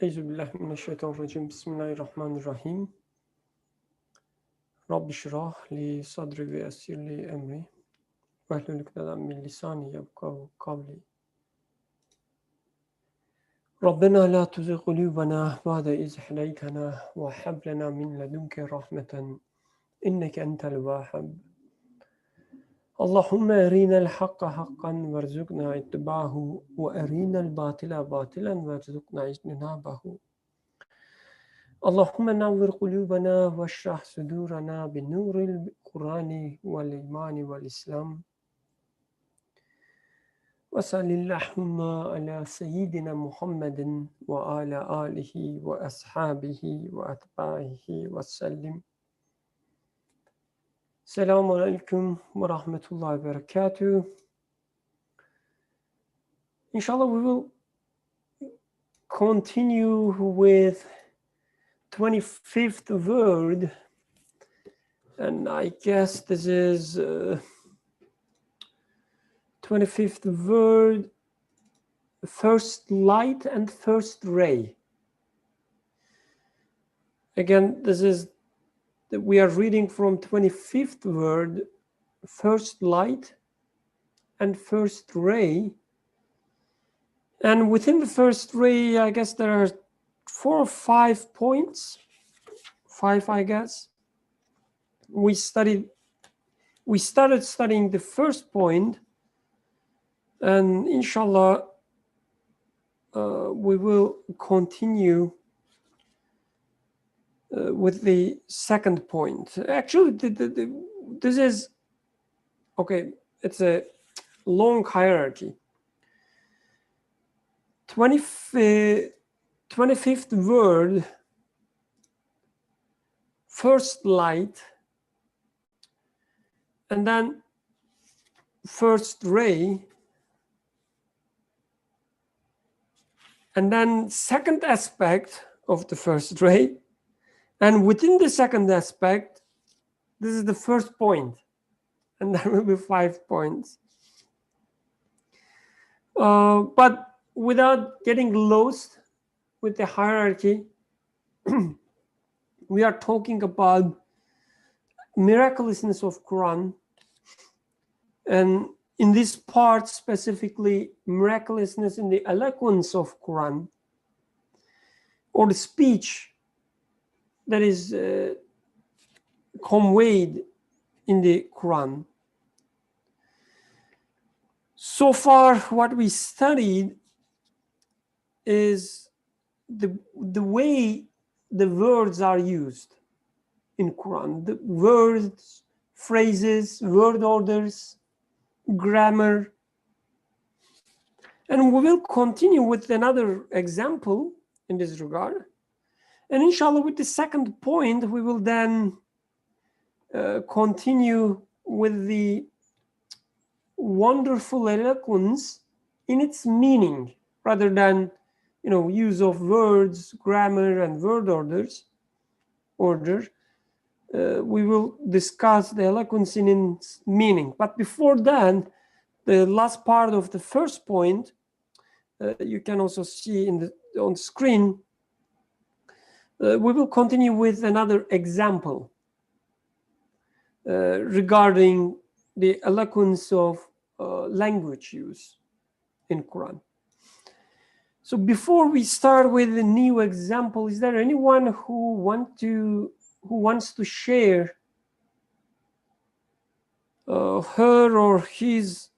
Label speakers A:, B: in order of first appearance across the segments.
A: أعوذ بالله من الشيطان الرجيم بسم الله الرحمن الرحيم رب اشرح لي صدري ويسر لي أمري واحلل عقدة من لساني يفقهوا قولي ربنا لا تزغ قلوبنا بعد إذ هديتنا وهب لنا من لدنك رحمة إنك أنت الوهاب اللهم أرنا الحق حقا وارزقنا اتباعه وأرنا الباطل باطلا وارزقنا اجتنابه اللهم نور قلوبنا واشرح صدورنا بنور القرآن والإيمان والإسلام وصل اللهم على سيدنا محمد وعلى آله وأصحابه وأتباعه وسلم. Selamun Aleyküm ve Rahmetullahi ve Berekatuhu. Inshallah, we will continue with 25th word, and I guess this is 25th word, first light and first ray. Again, we are reading from 25th word, first light and first ray. And within the first ray, I guess there are 4 or 5 points. 5, I guess. We started studying the first point, and inshallah, we will continue with the second point. Actually, this is okay. It's a long hierarchy. 25th word, first light, and then first ray, and then second aspect of the first ray, and within the second aspect, this is the first point, and there will be 5 points. But without getting lost with the hierarchy, we are talking about miraculousness of Quran, and in this part specifically, miraculousness in the eloquence of Quran, or the speech that is conveyed in the Quran. So far, what we studied is the way the words are used in Quran, the words, phrases, word orders, grammar. And we will continue with another example in this regard. And inshallah, with the second point, we will then continue with the wonderful eloquence in its meaning, rather than use of words, grammar, and word order. We will discuss the eloquence in its meaning. But before that, the last part of the first point, you can also see on screen. We will continue with another example regarding the eloquence of language use in Quran. So before we start with a new example, is there anyone who wants to share her or his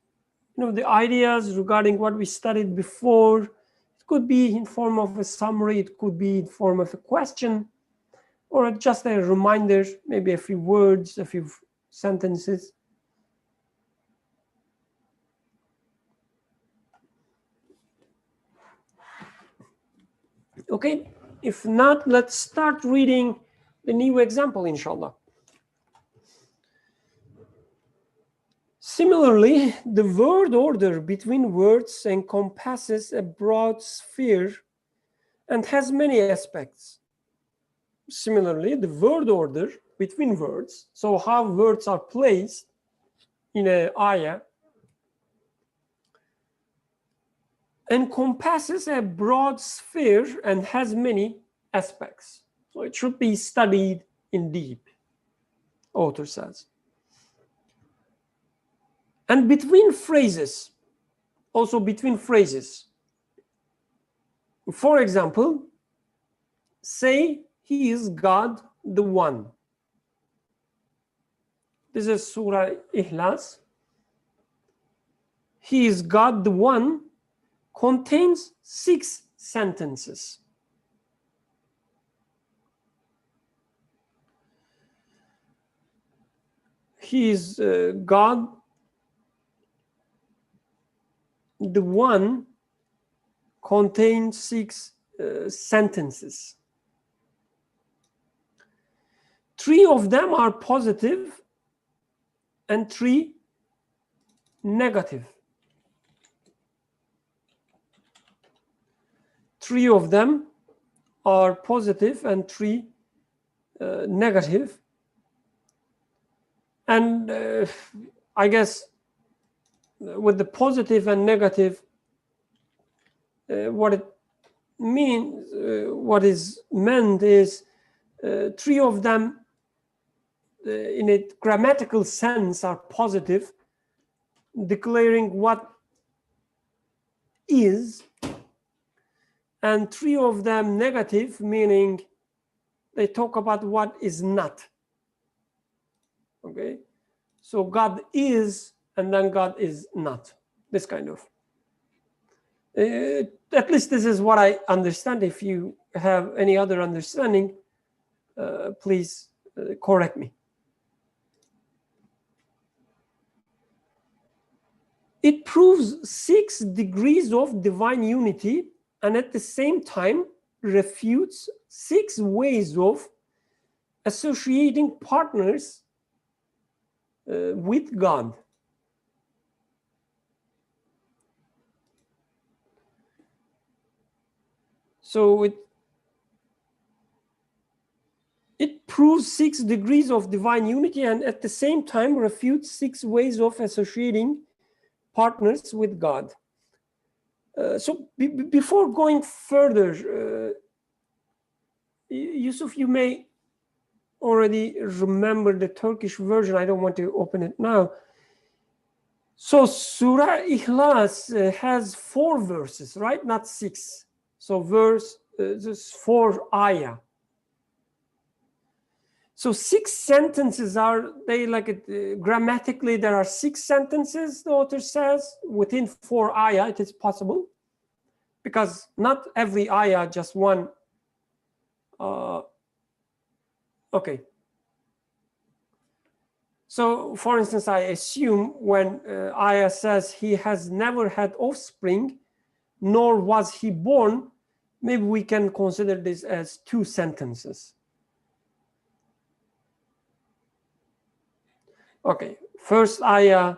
A: the ideas regarding what we studied before? It could be in form of a summary, it could be in form of a question, or just a reminder, maybe a few words, a few sentences. Okay, if not, let's start reading the new example, inshallah. Similarly, the word order between words encompasses a broad sphere and has many aspects. Similarly, the word order between words, so how words are placed in an ayah, encompasses a broad sphere and has many aspects. So it should be studied in deep, author says. And between phrases, also between phrases. For example, say he is God the One. This is Surah Ikhlas. He is God the One contains 6 sentences. He is God the One contains 6 sentences. 3 of them are positive and 3 negative. 3 of them are positive and 3 negative. And I guess with the positive and negative, what it means, what is meant is 3 of them in a grammatical sense are positive, declaring what is, and 3 of them negative, meaning they talk about what is not. Okay, so God is, and then God is not. This kind of. At least this is what I understand. If you have any other understanding, please correct me. It proves 6 degrees of divine unity, and at the same time refutes 6 ways of associating partners with God. So it proves 6 degrees of divine unity, and at the same time refutes 6 ways of associating partners with God. So before going further, Yusuf, you may already remember the Turkish version. I don't want to open it now. So Surah Ikhlas has 4 verses, right? Not 6. So verse, just 4 ayah. So 6 sentences are, they like it, grammatically there are 6 sentences, the author says, within 4 ayah it is possible. Because not every ayah, just one. Okay. So for instance, I assume when ayah says he has never had offspring, nor was he born, maybe we can consider this as 2 sentences. Okay, first ayah,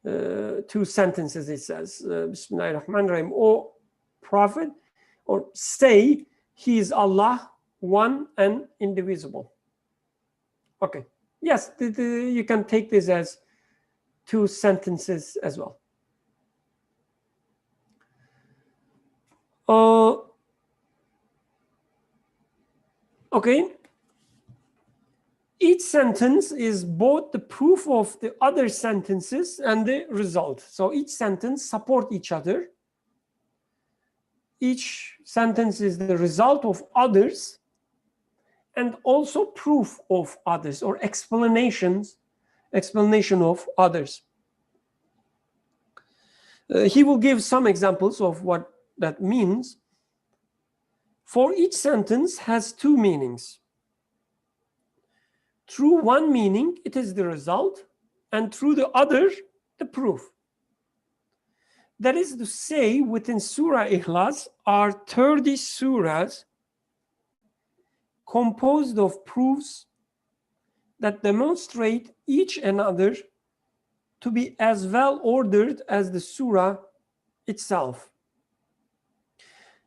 A: 2 sentences it says, Bismillahirrahmanirrahim, O Prophet, or say, he is Allah, one and indivisible. Okay, yes, you can take this as 2 sentences as well. Okay. Each sentence is both the proof of the other sentences and the result. So each sentence supports each other. Each sentence is the result of others and also proof of others, or explanation of others. He will give some examples of what that means. For each sentence has 2 meanings. Through one meaning, it is the result, and through the other, the proof. That is to say, within Surah Ikhlas are 30 surahs composed of proofs that demonstrate each another to be as well ordered as the surah itself.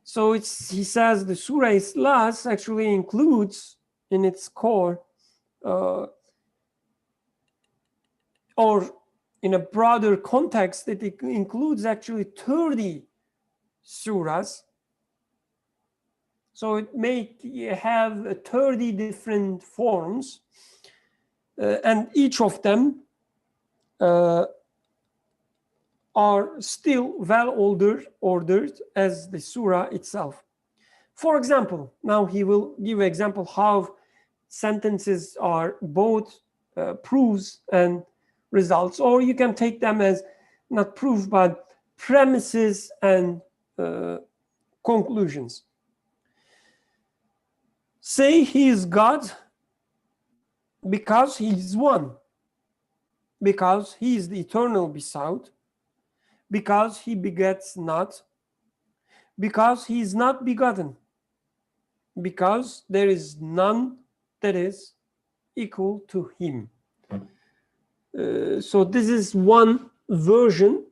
A: So he says the Surah Ikhlas actually includes in its core, or in a broader context, it includes actually 30 surahs. So it may have 30 different forms, and each of them are still well ordered as the surah itself. For example, now he will give an example how sentences are both proofs and results, or you can take them as not proof but premises and conclusions. Say he is God because he is one, because he is the eternal beside, because he begets not, because he is not begotten, because there is none that is equal to him. So this is one version,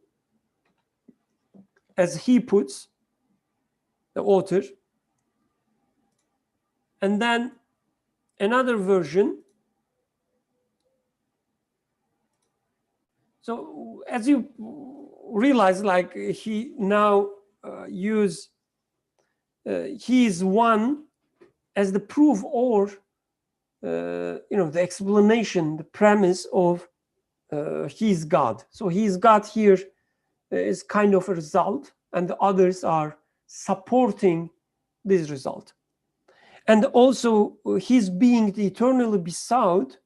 A: as he puts, the author, and then another version. So as you realize, like he now use he is one as the proof, or the explanation, the premise of he is God. So he is God here is kind of a result, and the others are supporting this result. And also his being the eternally beside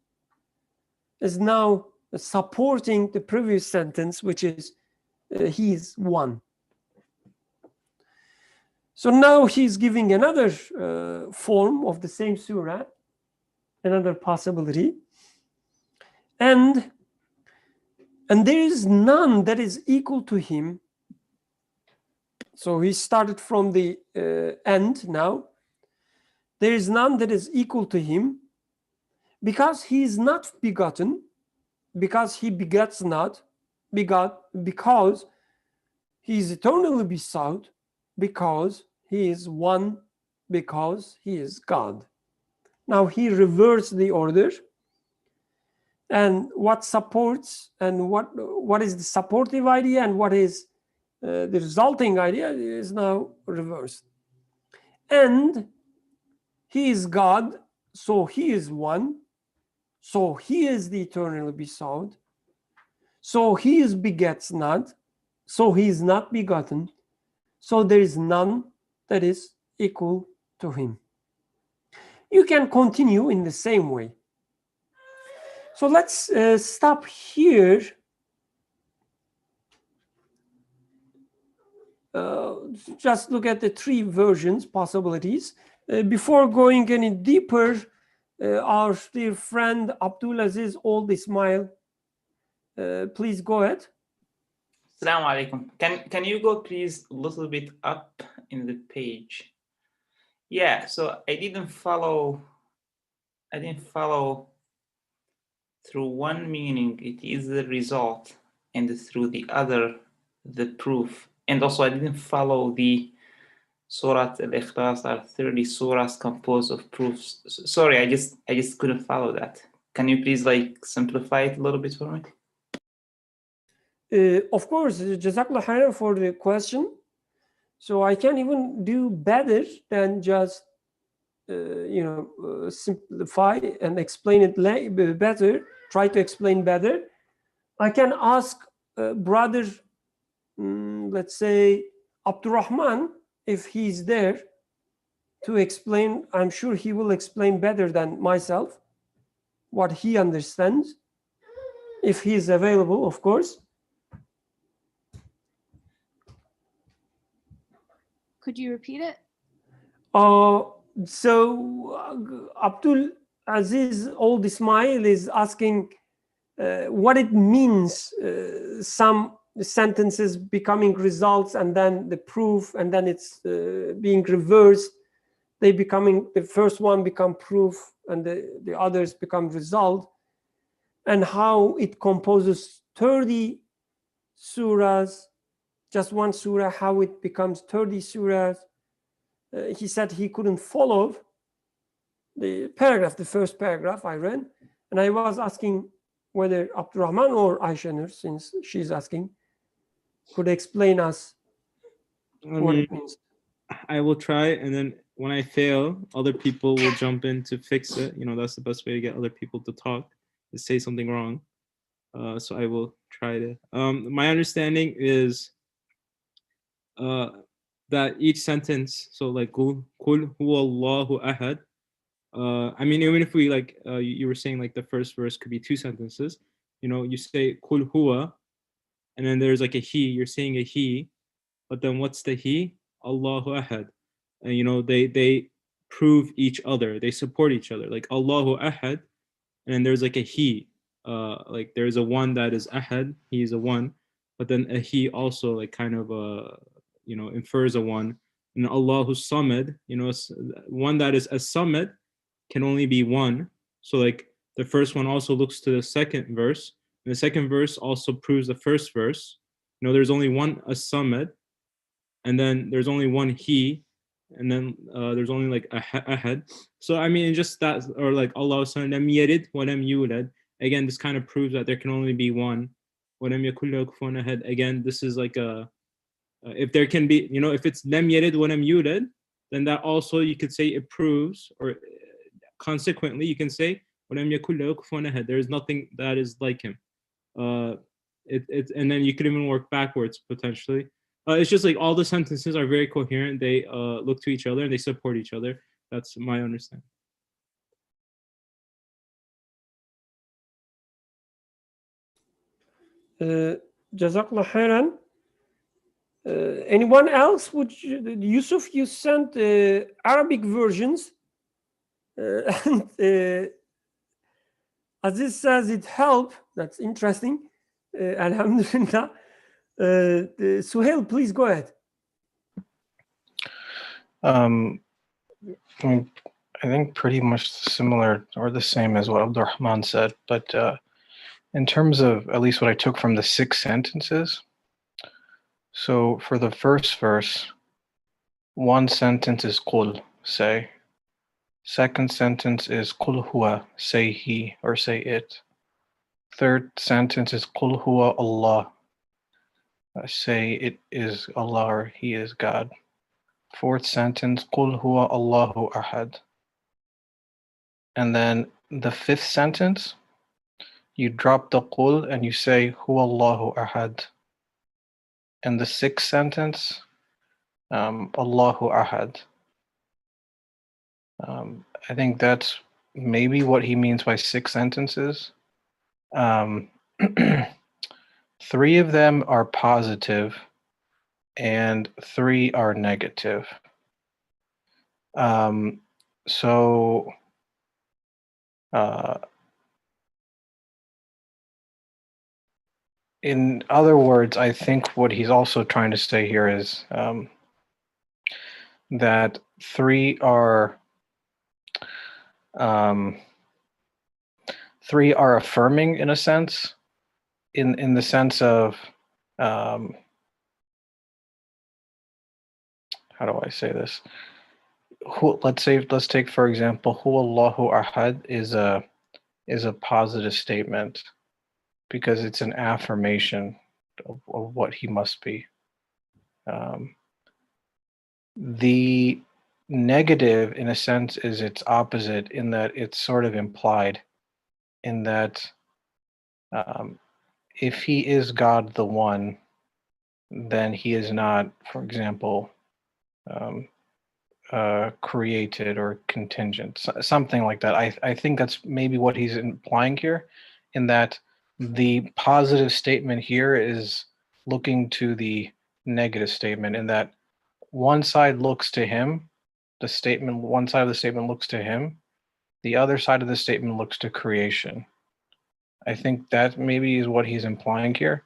A: is now supporting the previous sentence, which is he is one. So now he's giving another form of the same surah, another possibility. And there is none that is equal to him. So he started from the end now. There is none that is equal to him, because he is not begotten, because he begets not, because he is eternally beside, because he is one, because he is God. Now he reversed the order, and what supports and what is the supportive idea and what is the resulting idea is now reversed. And he is God, so he is one, so he is the eternally beside, so he is begets not, so he is not begotten, so there is none that is equal to him. You can continue in the same way. So let's stop here. Just look at the three versions, possibilities. Before going any deeper, our dear friend Abdulaziz Old Ismail, please go ahead.
B: Assalamu alaikum. Can you go please a little bit up in the page? Yeah, so I didn't follow through one meaning, it is the result, and through the other, the proof. And also I didn't follow the Surat al-Ikhlas are 30 surahs composed of proofs. Sorry, I just couldn't follow that. Can you please like simplify it a little bit for me?
A: Of course, Jazakallah khairan for the question. So I can even do better than just simplify and explain it better, try to explain better. I can ask brother, let's say Abdurrahman, if he's there, to explain. I'm sure he will explain better than myself what he understands, if he is available, of course.
C: Could you repeat it?
A: So Abdul Aziz Old Ismail is asking what it means, some sentences becoming results and then the proof, and then it's being reversed. They becoming, the first one become proof and the others become result, and how it composes 30 surahs, just one surah, how it becomes 30 surahs. He said he couldn't follow the paragraph, the first paragraph I read, and I was asking whether Abdurrahman or Aisha, since she's asking, could explain us what it means.
D: I will try, and then when I fail, other people will jump in to fix it. You know, that's the best way to get other people to talk, to say something wrong. So I will try to. My understanding is that each sentence, so like Kul huwallahu ahad. I mean, even if we like, you were saying like the first verse could be two sentences. You know, you say Kul huwa, and then there's like a he. You're saying a he, but then what's the he? Allahu ahad. And you know, they prove each other. They support each other. Like Allahu ahad, and then there's like a he. Like there's a one that is ahad. He is a one, but then a he also like kind of you know, infers a one. And Allahu samad, you know, one that is a samad can only be one. So like the first one also looks to the second verse, and the second verse also proves the first verse. You know, there's only one as-samad, and then there's only one he, and then there's only like a ahad. So I mean, just that, or like Allah lam yalid wa lam yulad. Again, this kind of proves that there can only be one. Wa lam yakul lahu kufuwan ahad. Again, this is like a if there can be, you know, if it's lam yalid wa lam yulad, then that also you could say it proves, or consequently you can say wa lam yakul lahu kufuwan ahad. There is nothing that is like him. And then you could even work backwards potentially. It's just like all the sentences are very coherent. They look to each other and they support each other. That's my understanding.
A: Jazakallah khairan. Anyone else? Yusuf, you sent Arabic versions. And Aziz says it helped. That's interesting. Alhamdulillah. Suhail, please go ahead.
E: I mean, I think pretty much similar or the same as what Abdurrahman said, but in terms of at least what I took from the 6 sentences, so for the first verse, one sentence is Qul, say. Second sentence is Qul huwa, say he or say it. Third sentence is Qul huwa Allah, say it is Allah or he is God. Fourth sentence, Qul huwa Allahu ahad. And then the fifth sentence, you drop the Qul and you say huwa Allahu ahad. And the sixth sentence, Allahu ahad. I think that's maybe what he means by 6 sentences. 3 of them are positive and 3 are negative. In other words, I think what he's also trying to say here is that 3 are affirming in a sense, in the sense of how do I say this? Let's take for example, Hu Allahu Ahad is a positive statement because it's an affirmation of what he must be. The negative, in a sense, is its opposite in that it's sort of implied in that if he is God the One, then he is not, for example, created or contingent, something like that. I think that's maybe what he's implying here, in that the positive statement here is looking to the negative statement, in that one side looks to him, one side of the statement looks to him, the other side of the statement looks to creation. I think that maybe is what he's implying here,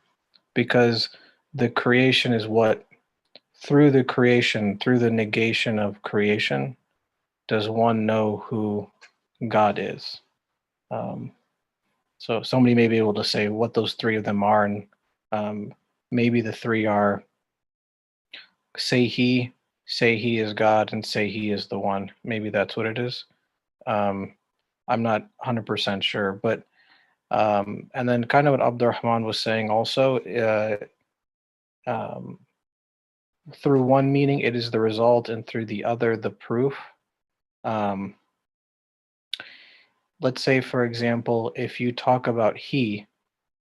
E: because the creation is what, through the negation of creation, does one know who God is. So somebody may be able to say what those 3 of them are, and maybe the 3 are say he is God, and say he is the one. Maybe that's what it is. I'm not 100% sure, but and then kind of what Abdurrahman was saying also, through one meaning it is the result, and through the other the proof. Let's say, for example, if you talk about he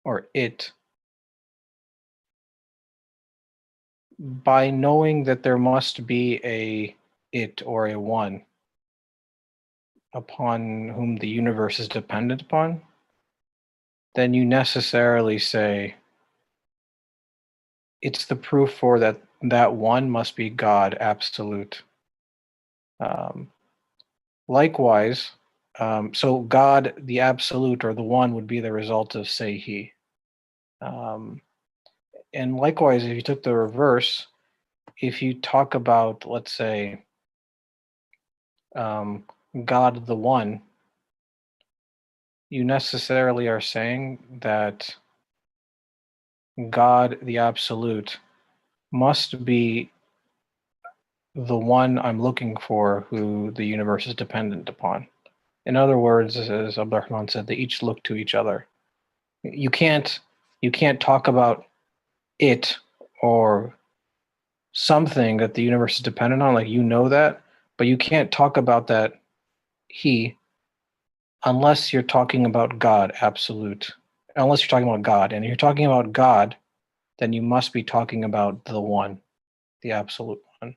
E: or it, by knowing that there must be a it or a one upon whom the universe is dependent upon, then you necessarily say it's the proof for that one must be God absolute. Likewise, so God, the absolute or the one, would be the result of say he. And likewise, if you took the reverse, if you talk about, let's say, God the one, you necessarily are saying that God the absolute must be the one I'm looking for who the universe is dependent upon. In other words, as Abdurrahman said, they each look to each other. You can't talk about it or something that the universe is dependent on, like you know that, but you can't talk about that he unless you're talking about God absolute. Unless you're talking about God. And if you're talking about God, then you must be talking about the one, the absolute one.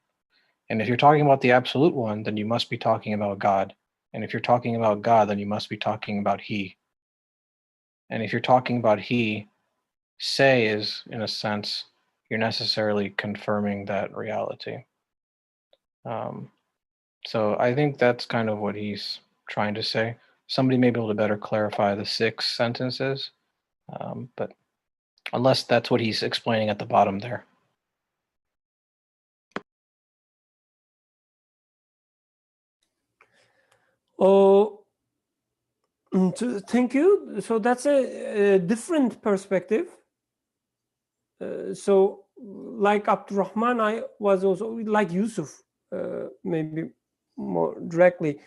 E: And if you're talking about the absolute one, then you must be talking about God. And if you're talking about God, then you must be talking about he. And if you're talking about he, say is, in a sense, you're necessarily confirming that reality. So I think that's kind of what he's trying to say. Somebody may be able to better clarify the 6 sentences, but unless that's what he's explaining at the bottom there.
A: Oh, thank you. So that's a different perspective. So like Abdurrahman, I was also like Yusuf, maybe more directly.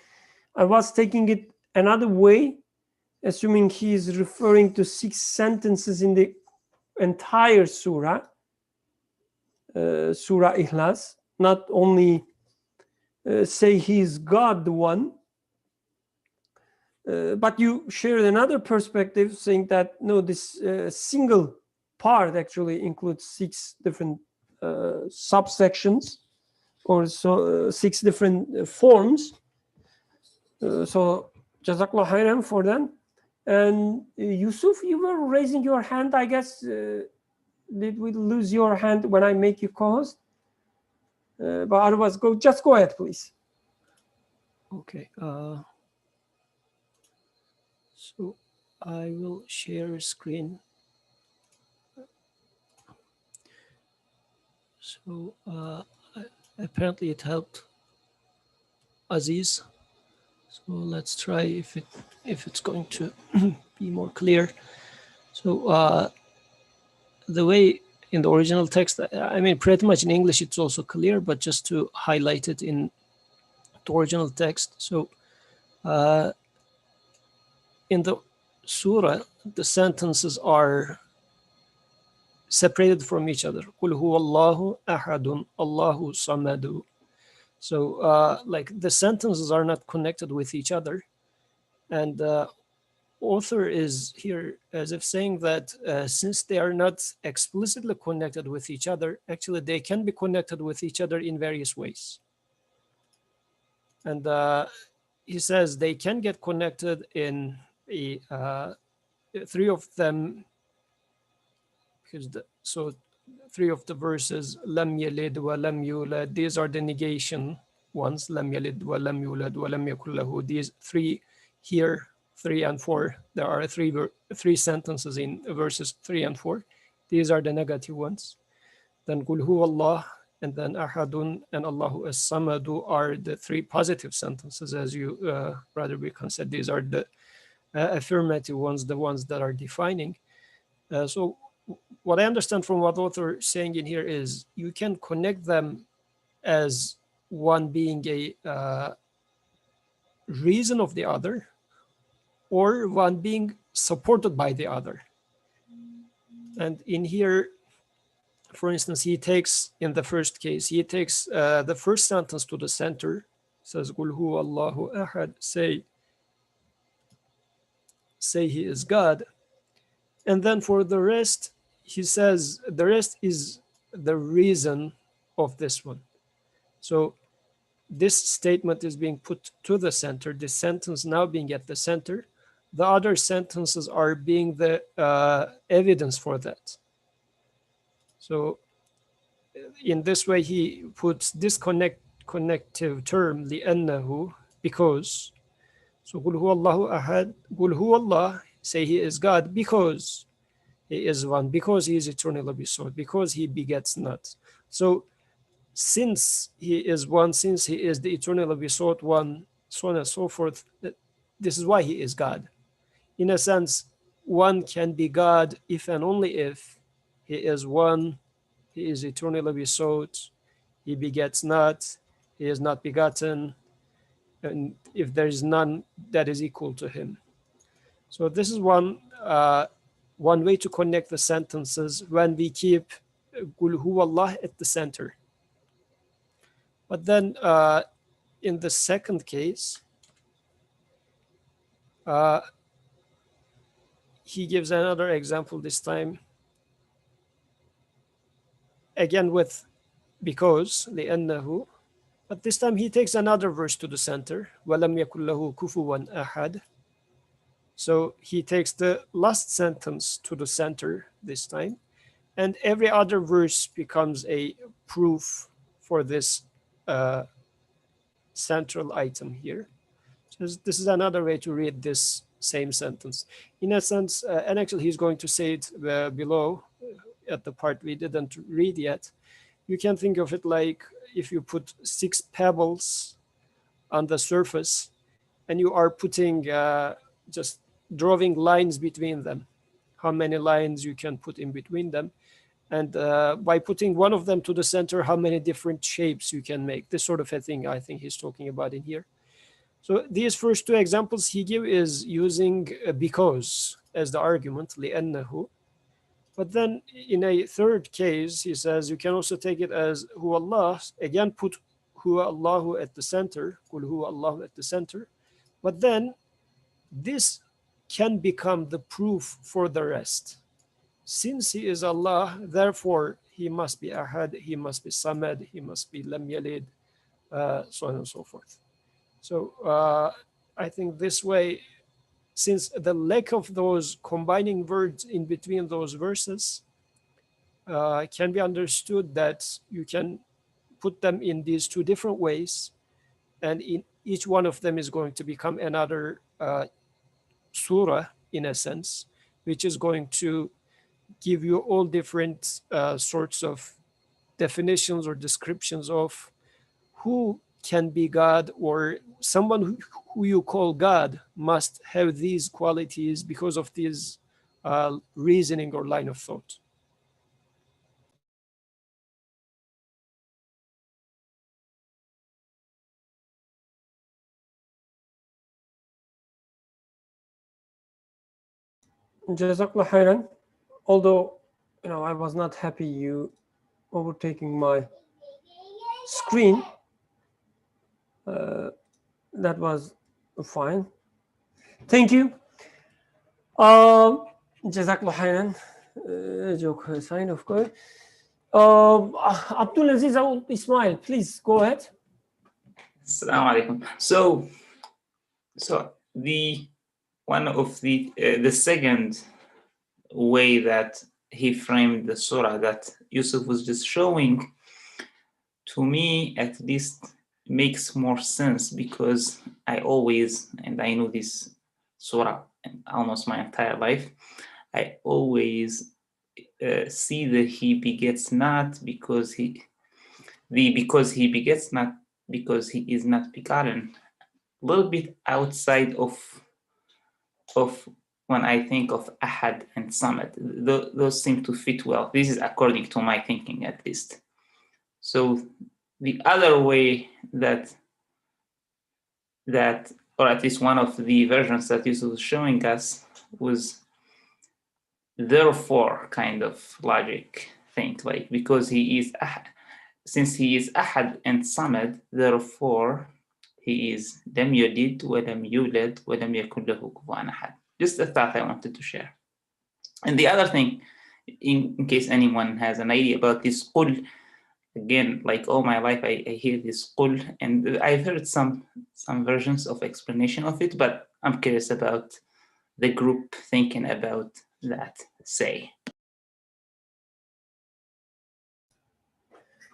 A: I was taking it another way, assuming he is referring to 6 sentences in the entire surah, Surah Ikhlas, not only say he is God, the one, but you shared another perspective saying that no, this single part actually includes 6 different subsections, or so 6 different forms. So Jazakallah khairan for them. And Yusuf, you were raising your hand, I guess. Did we lose your hand when I make you co-host? But otherwise, just go ahead, please.
F: Okay. So I will share screen. So apparently it helped Aziz. So let's try if it's going to be more clear. So the way in the original text, I mean, pretty much in English, it's also clear, but just to highlight it in the original text. So in the surah, the sentences are separated from each other. قُلْ هُوَ اللَّهُ أَحَدٌ اللَّهُ صَمَدٌ. So like the sentences are not connected with each other. And the author is here as if saying that since they are not explicitly connected with each other, actually they can be connected with each other in various ways. And he says they can get connected in 3 of them, because so 3 of the verses, lam yalid wa lam yulad, these are the negation ones, lam yalid wa lam yulad wa lam yakul lahu. These 3 here, 3 and 4, there are 3 sentences in verses 3 and 4. These are the negative ones. Then qul huwa Allah, and then ahadun and Allahu as-samadu are the 3 positive sentences, as you Brother Bikan said. These are the affirmative ones, the ones that are defining. So what I understand from what the author is saying in here is you can connect them as one being a reason of the other, or one being supported by the other. And in here, For instance, he takes, in the first case, he takes the first sentence to the center, says, Qul huwa Allahu ahad, say he is God. And then for the rest, he says, the rest is the reason of this one. So this statement is being put to the center, this sentence now being at the center. The other sentences are being the evidence for that. So in this way, he puts this connective term, لِأَنَّهُ, because. So قُلْ هُوَ اللَّهُ أَحَدٌ, قُلْ هُوَ اللَّهُ, say he is God because he is one, because he is eternally besought, because he begets not. So since he is one, since he is the eternally besought one, so on and so forth, this is why he is God. In a sense, one can be God if and only if he is one, he is eternally besought, he begets not, he is not begotten, and if there is none that is equal to him. So this is one way to connect the sentences when we keep Qul huwa Allah at the center. But then in the second case, he gives another example this time, again with because, لأنه, but this time he takes another verse to the center, وَلَمْ يَكُنْ لَهُ كُفُوًا أَحَدٌ. So he takes the last sentence to the center this time, and every other verse becomes a proof for this central item here. So this is another way to read this same sentence. In a sense, and actually he's going to say it below at the part we didn't read yet. You can think of it like if you put 6 pebbles on the surface and you are putting just drawing lines between them, how many lines you can put in between them. And by putting one of them to the center, how many different shapes you can make. This sort of a thing I think he's talking about in here. So these first 2 examples he gives is using because as the argument, لِأَنَّهُ. But then in a third case, he says you can also take it as huwa Allah, again put huwa Allahu at the center, Qul huwa Allahu at the center. But then this can become the proof for the rest. Since he is Allah, therefore he must be Ahad, he must be Samad, he must be Lam Yalid, so on and so forth. So I think this way, since the lack of those combining words in between those verses can be understood that you can put them in these 2 different ways, and in each one of them is going to become another surah in a sense, which is going to give you all different sorts of definitions or descriptions of who can be God, or someone who you call God must have these qualities because of this reasoning or line of thought.
A: Jazakallah khairan. Although, I was not happy you overtaking my screen. That was fine. Thank you. Jazakallah khairan. Joke sign, of course. Abdul Aziz Ismail, please go ahead.
B: Assalamu alaikum. So the one of the second way that he framed the surah that Yusuf was just showing, to me at least, makes more sense, because I always, and I know this surah almost my entire life, I always see that he begets not because he begets not because he is not begotten. A little bit outside of when I think of Ahad and Samad, those seem to fit well. This is according to my thinking, at least. So the other way that, or at least one of the versions that Yusuf was showing us, was therefore kind of logic. think, like, because he is ahad, since he is ahad and samad, therefore he is lam yalid wa lam yulad wa lam yakun lahu kufuwan ahad. Just a thought I wanted to share. And the other thing, in case anyone has an idea about this qul, again, like all my life I hear this qul, and I've heard some versions of explanation of it, but I'm curious about the group thinking about that say.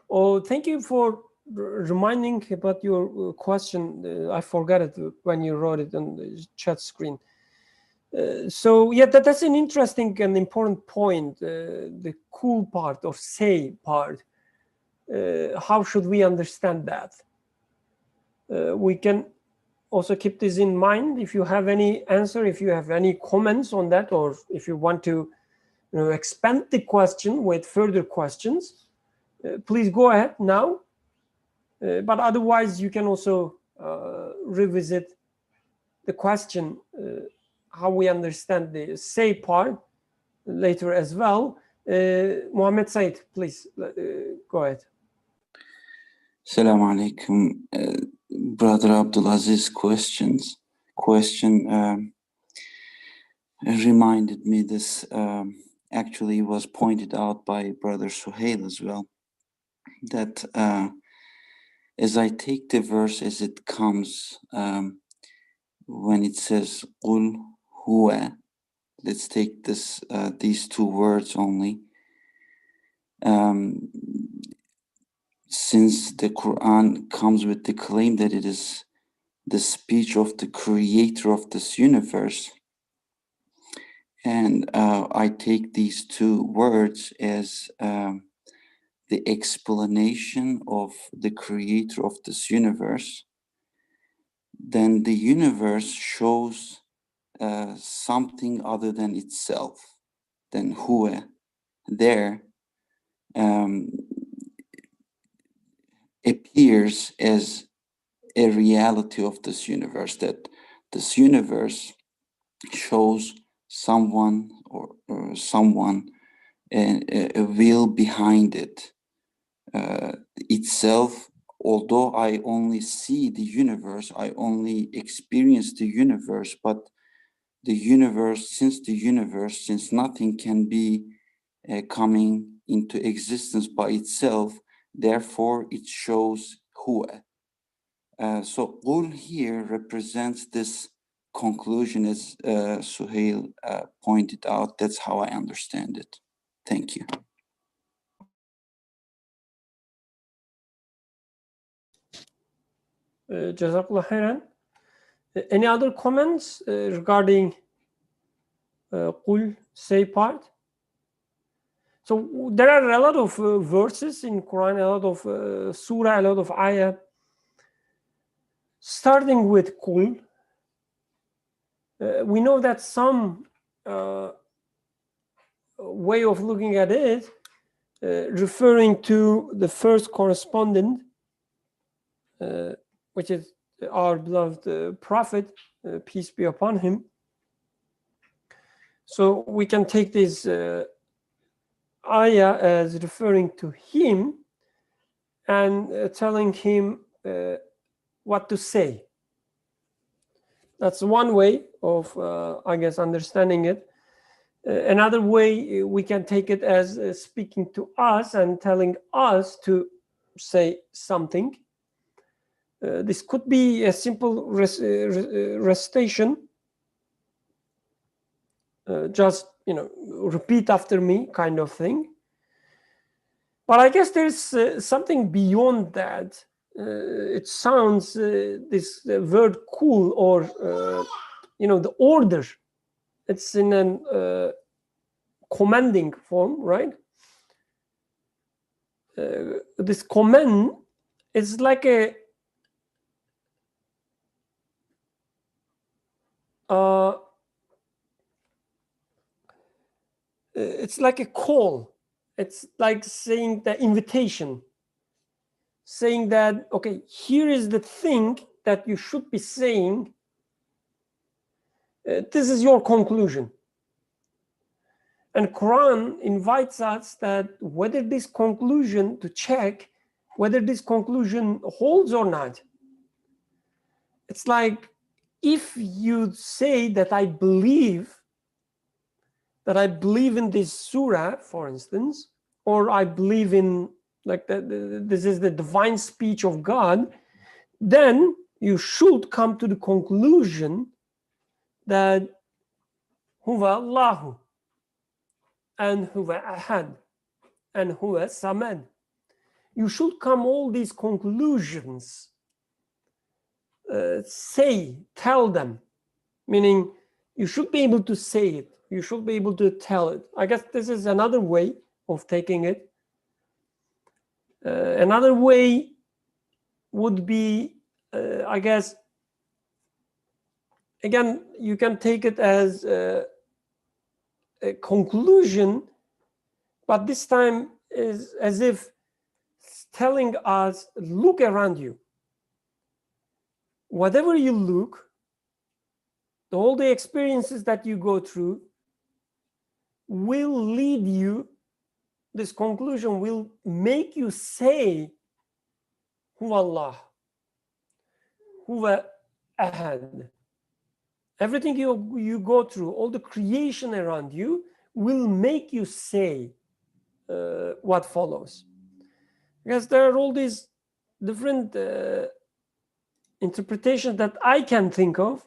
A: Oh, thank you for reminding about your question. I forgot it when you wrote it on the chat screen. So yeah, that's an interesting and important point. The cool part or say part. How should we understand that? We can also keep this in mind. If you have any answer, if you have any comments on that, or if you want to expand the question with further questions, please go ahead now. But otherwise, you can also revisit the question, how we understand the say part later as well. Mohammed Said, please go ahead.
G: Assalamu alaikum. Brother Abdulaziz's question reminded me this actually was pointed out by Brother Suhail as well, that as I take the verse as it comes, when it says Qul huwa, let's take this these two words only. Since the Quran comes with the claim that it is the speech of the creator of this universe, and I take these two words as the explanation of the creator of this universe, then the universe shows something other than itself, than huwa. There appears as a reality of this universe, that this universe shows someone or someone, a will behind it itself. Although I only see the universe, I only experience the universe, but the universe, since nothing can be coming into existence by itself, therefore it shows huwa. So Qul here represents this conclusion, as Suhail pointed out. That's how I understand it. Thank you.
A: Jazakallah khairan. Any other comments regarding Qul, say part? So there are a lot of verses in Quran, a lot of surah, a lot of ayah, starting with Qul. We know that some way of looking at it, referring to the first correspondent, which is our beloved Prophet, peace be upon him. So we can take this ayah as referring to him and telling him what to say. That's one way of, I guess, understanding it. Another way we can take it as speaking to us and telling us to say something. This could be a simple recitation. Just, repeat after me kind of thing. But I guess there's something beyond that. It sounds, this word cool, or, the order. It's in a commanding form, right? This command is like a it's like a call. It's like saying the invitation, saying that, okay, here is the thing that you should be saying. This is your conclusion. And Quran invites us that whether this conclusion, to check whether this conclusion holds or not. It's like if you say that I believe in this surah, for instance, or I believe in like this is the divine speech of God, then you should come to the conclusion that huwa Allahu and huwa ahad and huwa samad. You should come all these conclusions, tell them, meaning you should be able to say it. You should be able to tell it. I guess this is another way of taking it. Another way would be, I guess, again, you can take it as a conclusion, but this time is as if telling us, look around you. Whatever you look, all the experiences that you go through will lead you, this conclusion will make you say, Huwa Allah, Huwa Ahad. Everything you go through, all the creation around you will make you say what follows. Because there are all these different interpretations that I can think of,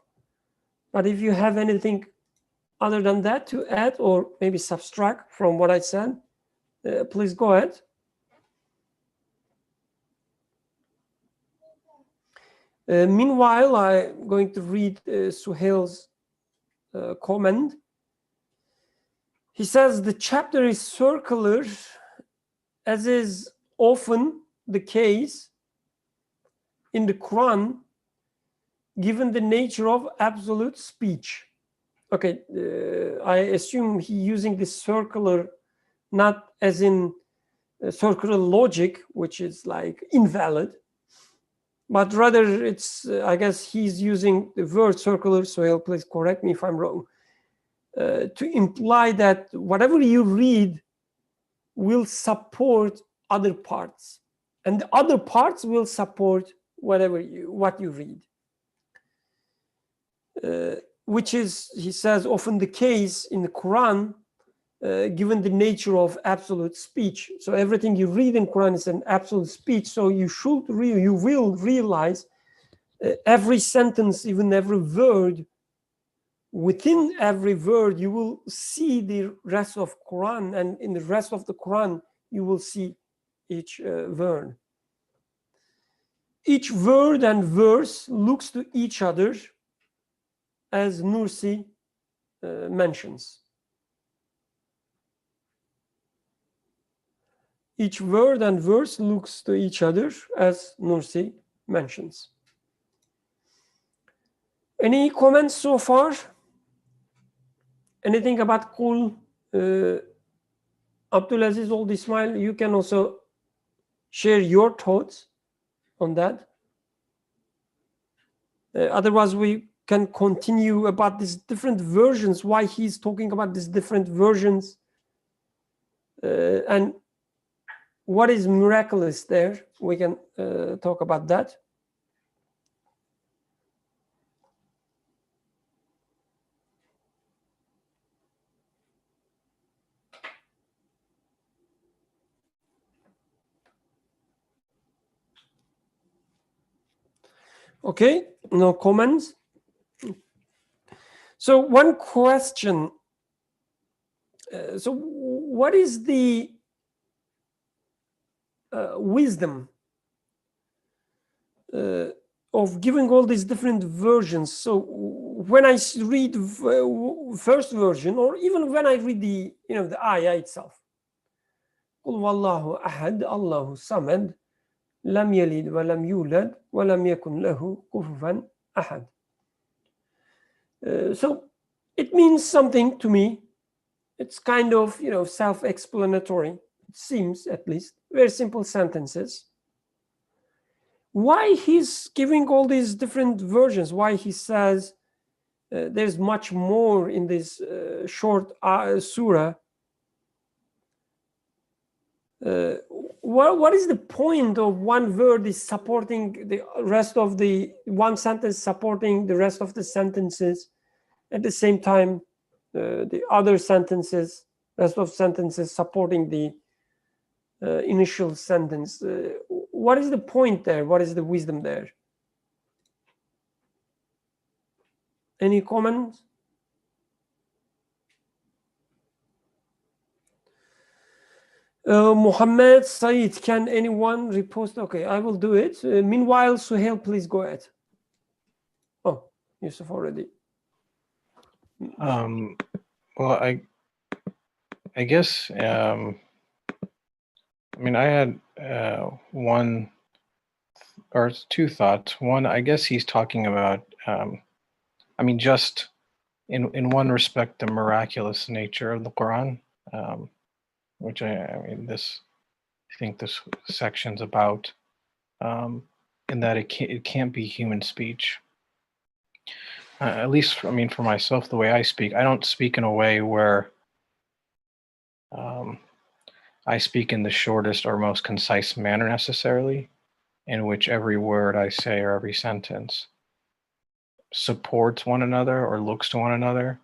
A: but if you have anything other than that to add or maybe subtract from what I said, please go ahead. Meanwhile, I'm going to read Suhail's comment. He says the chapter is circular, as is often the case in the Quran, given the nature of absolute speech. Okay, I assume he's using this circular not as in circular logic, which is like invalid, but rather it's, I guess he's using the word circular, so he'll please correct me if I'm wrong, to imply that whatever you read will support other parts, and the other parts will support what you read. Which is, he says, often the case in the Quran, given the nature of absolute speech. So everything you read in Quran is an absolute speech. So you will realize every sentence, even every word. Within every word, you will see the rest of Quran, and in the rest of the Quran, you will see each word. Each word and verse looks to each other, as Nursi mentions. Each word and verse looks to each other, as Nursi mentions. Any comments so far? Anything about Qul? Abdulaziz Old Ismail, you can also share your thoughts on that. Otherwise, we can continue about these different versions, why he's talking about these different versions, and what is miraculous there. We can talk about that. Okay, no comments. So one question. So what is the wisdom of giving all these different versions? So when I read first version, or even when I read the ayah itself, قُلْ وَاللَّهُ أَحَدْ اللَّهُ الصَّمَدْ لَمْ يَلِدْ وَلَمْ يُولَدْ وَلَمْ يَكُنْ لَهُ كُفُوًا أَحَدٌ. So it means something to me. It's kind of self-explanatory. It seems, at least, very simple sentences. Why he's giving all these different versions? Why he says there's much more in this short surah what is the point of one word is supporting the rest of the one sentence supporting the rest of the sentences at the same time the other sentences, rest of sentences supporting the initial sentence? What is the point there? What is the wisdom there? Any comments? Mohammed Said, can anyone repost? Okay, I will do it. Meanwhile, Suhail, please go ahead. Oh, Yusuf already.
E: Well, I guess I mean I had one or two thoughts. One, I guess he's talking about I mean just in one respect the miraculous nature of the Quran, which I mean this I think this section's about, in that it can't be human speech. At least, I mean, for myself, the way I speak, I don't speak in a way where I speak in the shortest or most concise manner necessarily, in which every word I say or every sentence supports one another or looks to one another.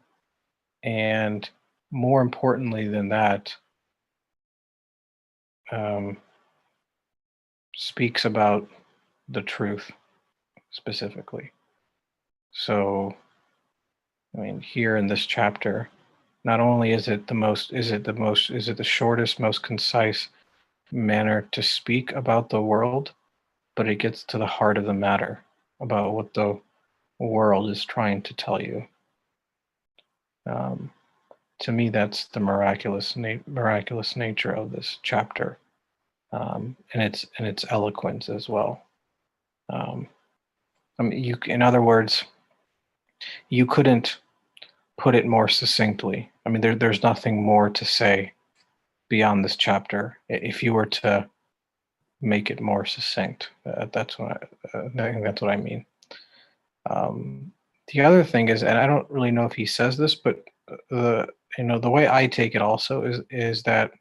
E: And more importantly than that, speaks about the truth specifically. So, I mean, here in this chapter, not only is it the shortest, most concise manner to speak about the world, but it gets to the heart of the matter about what the world is trying to tell you. To me, that's the miraculous nature of this chapter, and its eloquence as well. I mean, in other words, you couldn't put it more succinctly. I mean, there's nothing more to say beyond this chapter. If you were to make it more succinct, that's what I think that's what I mean. The other thing is, and I don't really know if he says this, but the way I take it also is that,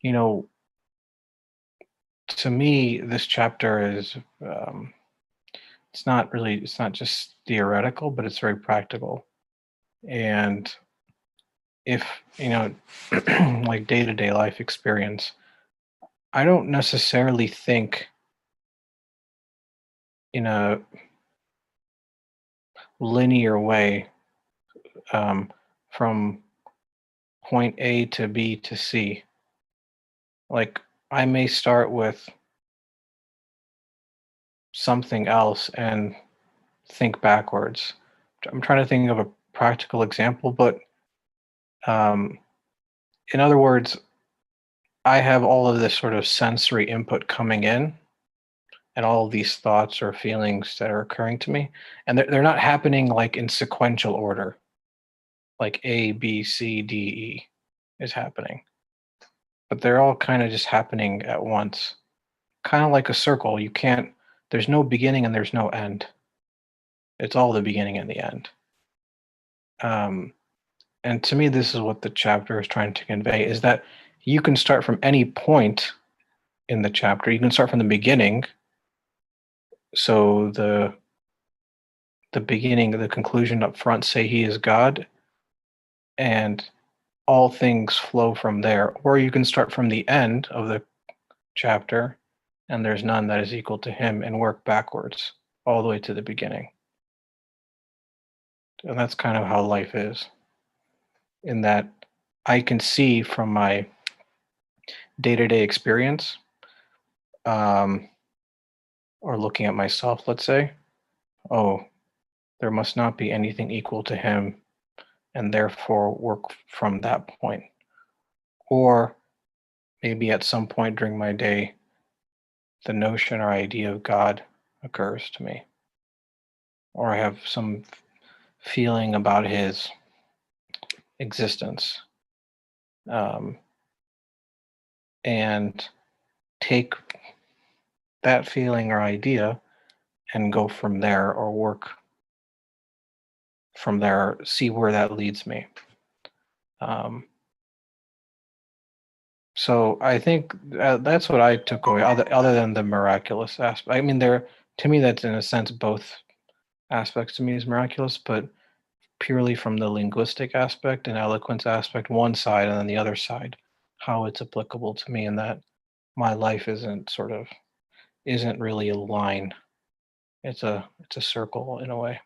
E: you know, to me this chapter is it's not just theoretical, but it's very practical. And if, you know, like day-to-day life experience, I don't necessarily think in a linear way from point A to B to C. Like, I may start with something else and think backwards. I'm trying to think of a practical example, but in other words, I have all of this sort of sensory input coming in and all of these thoughts or feelings that are occurring to me, and they're not happening like in sequential order, like A, B, C, D, E is happening, but they're all kind of just happening at once, kind of like a circle. There's no beginning and there's no end. It's all the beginning and the end. And to me, this is what the chapter is trying to convey, is that you can start from any point in the chapter. You can start from the beginning. So the beginning, the conclusion up front, say he is God, and all things flow from there. Or you can start from the end of the chapter, and there's none that is equal to him, and work backwards all the way to the beginning. And that's kind of how life is, in that I can see from my day-to-day experience, or looking at myself, let's say, oh, there must not be anything equal to him, and therefore work from that point. Or maybe at some point during my day, the notion or idea of God occurs to me, or I have some feeling about his existence, and take that feeling or idea and go from there, or work from there, see where that leads me. So I think that's what I took away, other than the miraculous aspect. I mean, to me, that's in a sense both aspects to me is miraculous, but purely from the linguistic aspect and eloquence aspect, one side, and then the other side, how it's applicable to me, and that my life isn't really a line. It's a circle in a way.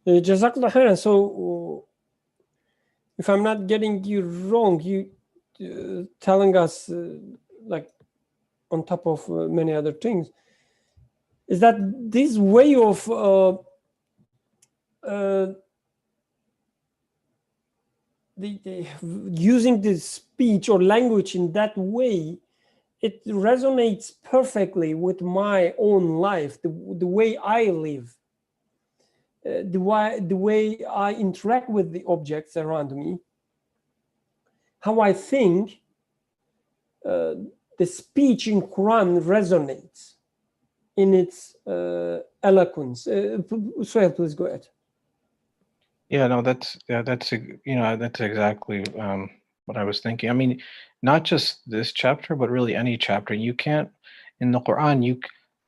A: Jazakallah khairan. So, if I'm not getting you wrong, you telling us like on top of many other things, is that this way of using the speech or language in that way, it resonates perfectly with my own life, the way I live, the way I interact with the objects around me, how I think. The speech in Quran resonates in its eloquence. Suhail, please go ahead.
E: Yeah, no, that's exactly what I was thinking. I mean, not just this chapter, but really any chapter. You can't in the Quran.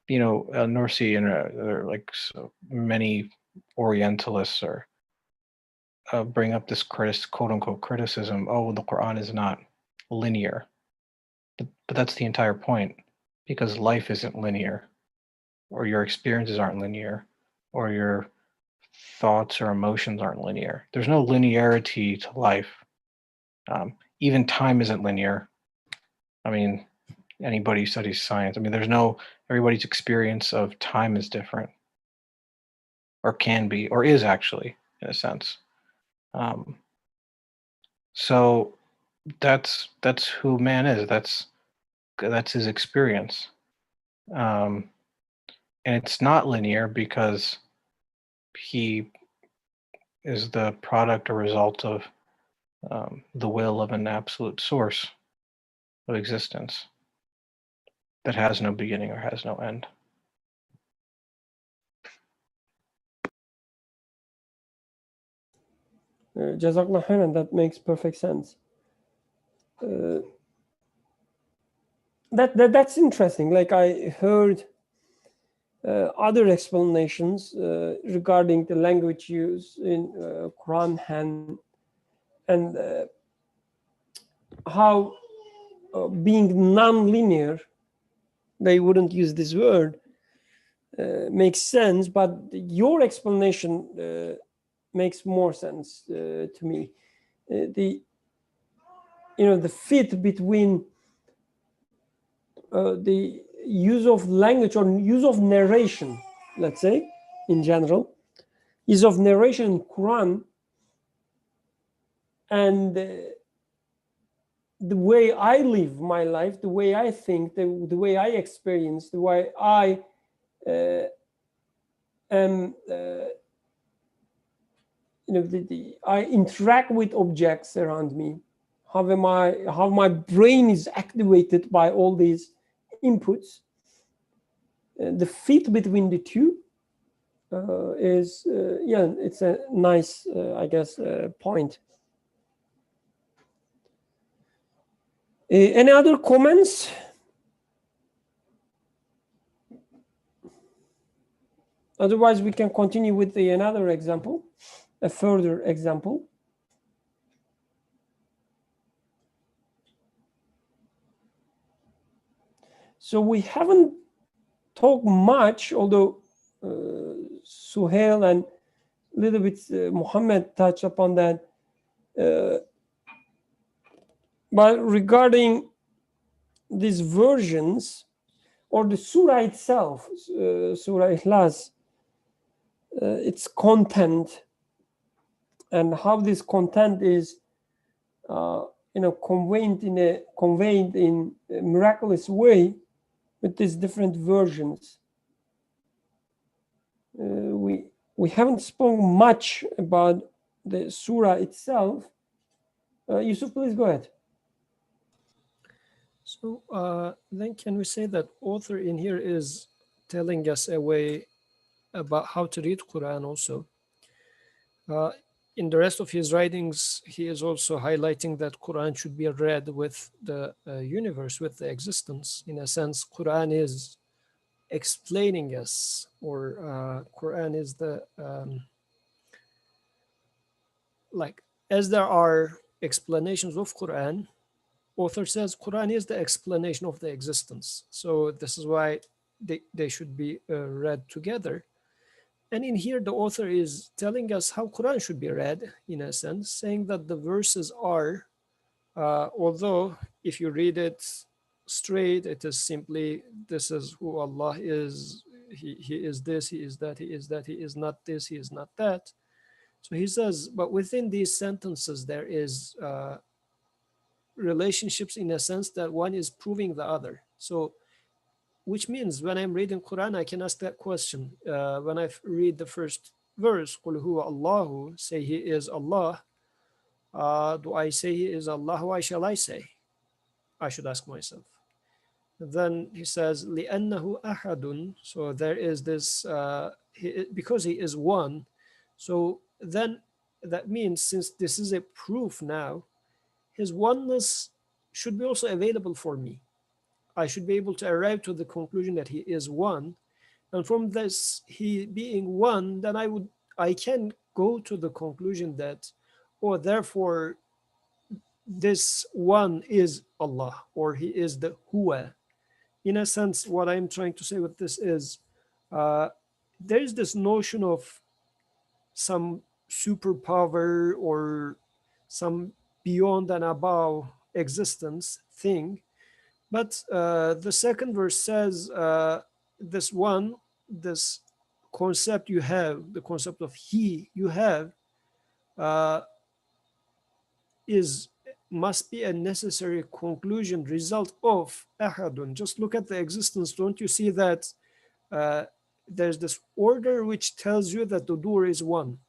E: Nursi and there are like so many Orientalists are bring up this quote unquote criticism. Oh, the Quran is not linear, but that's the entire point, because life isn't linear, or your experiences aren't linear, or your thoughts or emotions aren't linear. There's no linearity to life. Even time isn't linear. I mean, anybody who studies science, I mean, everybody's experience of time is different, or can be, or is actually, in a sense. So that's who man is. That's his experience. And it's not linear because he is the product or result of the will of an absolute source of existence that has no beginning or has no end.
A: Jazakallah khairan, that makes perfect sense. That's interesting. Like I heard other explanations regarding the language used in Quran and how being non-linear, they wouldn't use this word, makes sense, but your explanation makes more sense to me. The fit between the use of language or use of narration, let's say, in general, use of narration in Quran and the way I live my life, the way I think, the way I experience, the way I am, I interact with objects around me. How my brain is activated by all these inputs. The fit between the two is, it's a nice, I guess, point. Any other comments? Otherwise, we can continue with another example, a further example. So we haven't talked much, although Suhail and a little bit Muhammad touched upon that. But regarding these versions or the surah itself, Surah Ikhlas, its content and how this content is conveyed in a miraculous way with these different versions. We haven't spoken much about the surah itself. Yusuf, please go ahead.
F: So then can we say that author in here is telling us a way about how to read Quran also? in the rest of his writings, he is also highlighting that Quran should be read with the universe, with the existence. In a sense, Quran is explaining us, or Quran is the like, as there are explanations of Quran, author says Quran is the explanation of the existence. So this is why they should be read together. And in here, the author is telling us how Quran should be read, in a sense, saying that the verses are, although if you read it straight, it is simply, this is who Allah is, he is this, he is that, he is that, he is not this, he is not that. So he says, but within these sentences, there is relationships in a sense that one is proving the other. So which means when I'm reading Quran, I can ask that question. When I read the first verse, قُلْ هُوَ اللَّهُ, say he is Allah. Do I say he is Allah? Why shall I say? I should ask myself. Then he says, لِأَنَّهُ أَحَدٌ. So there is this, because he is one. So then that means, since this is a proof now, his oneness should be also available for me. I should be able to arrive to the conclusion that he is one. And from this, he being one, then I can go to the conclusion that, oh, therefore, this one is Allah, or he is the Huwa. In a sense, what I'm trying to say with this is, there is this notion of some superpower or some beyond and above existence thing. But the second verse says, this one, this concept you have, the concept of he you have, must be a necessary conclusion, result of ahadun. Just look at the existence. Don't you see that there's this order which tells you that the doer is one?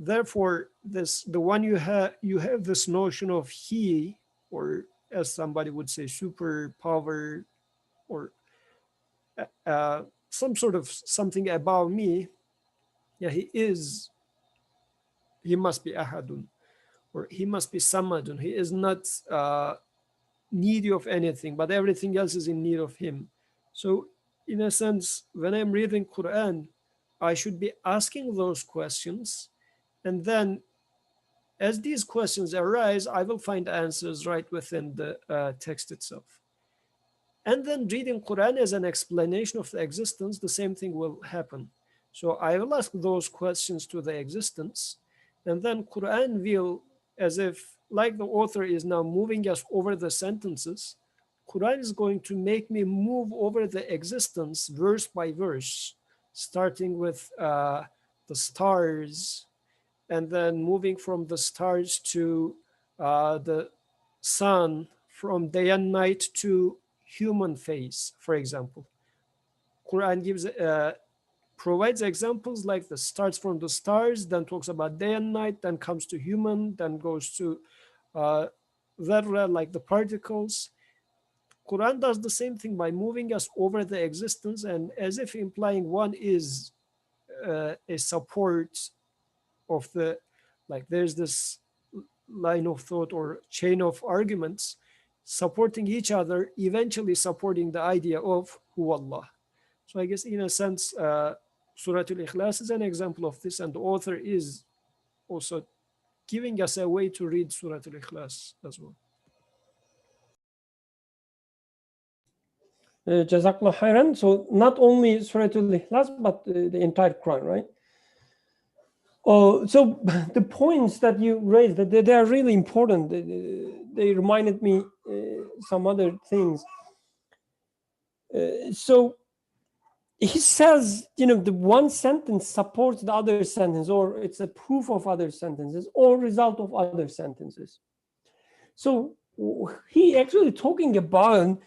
F: Therefore, the one you have this notion of he, or as somebody would say, superpower, or some sort of something above me. Yeah, he must be ahadun, or he must be samadun. He is not needy of anything, but everything else is in need of him. So in a sense, when I'm reading Quran, I should be asking those questions, and then as these questions arise, I will find answers right within the text itself. And then reading Quran as an explanation of the existence, the same thing will happen. So I will ask those questions to the existence, and then Quran will, as if like the author is now moving us over the sentences, Quran is going to make me move over the existence verse by verse, starting with the stars, and then moving from the stars to the sun, from day and night to human face, for example. Quran gives provides examples like the starts from the stars, then talks about day and night, then comes to human, then goes to dharra, like the particles. Quran does the same thing by moving us over the existence, and as if implying one is a support of the, like there's this line of thought or chain of arguments supporting each other, eventually supporting the idea of Hu Allah. So I guess in a sense, Surah Al-Ikhlas is an example of this, and the author is also giving us a way to read Surah Al-Ikhlas as well.
A: Jazakallah khairan. So not only Surah Al-Ikhlas, but the entire Quran, right? Oh, so the points that you raised, they are really important. They reminded me some other things. So he says, the one sentence supports the other sentence, or it's a proof of other sentences, or result of other sentences. So he actually talking about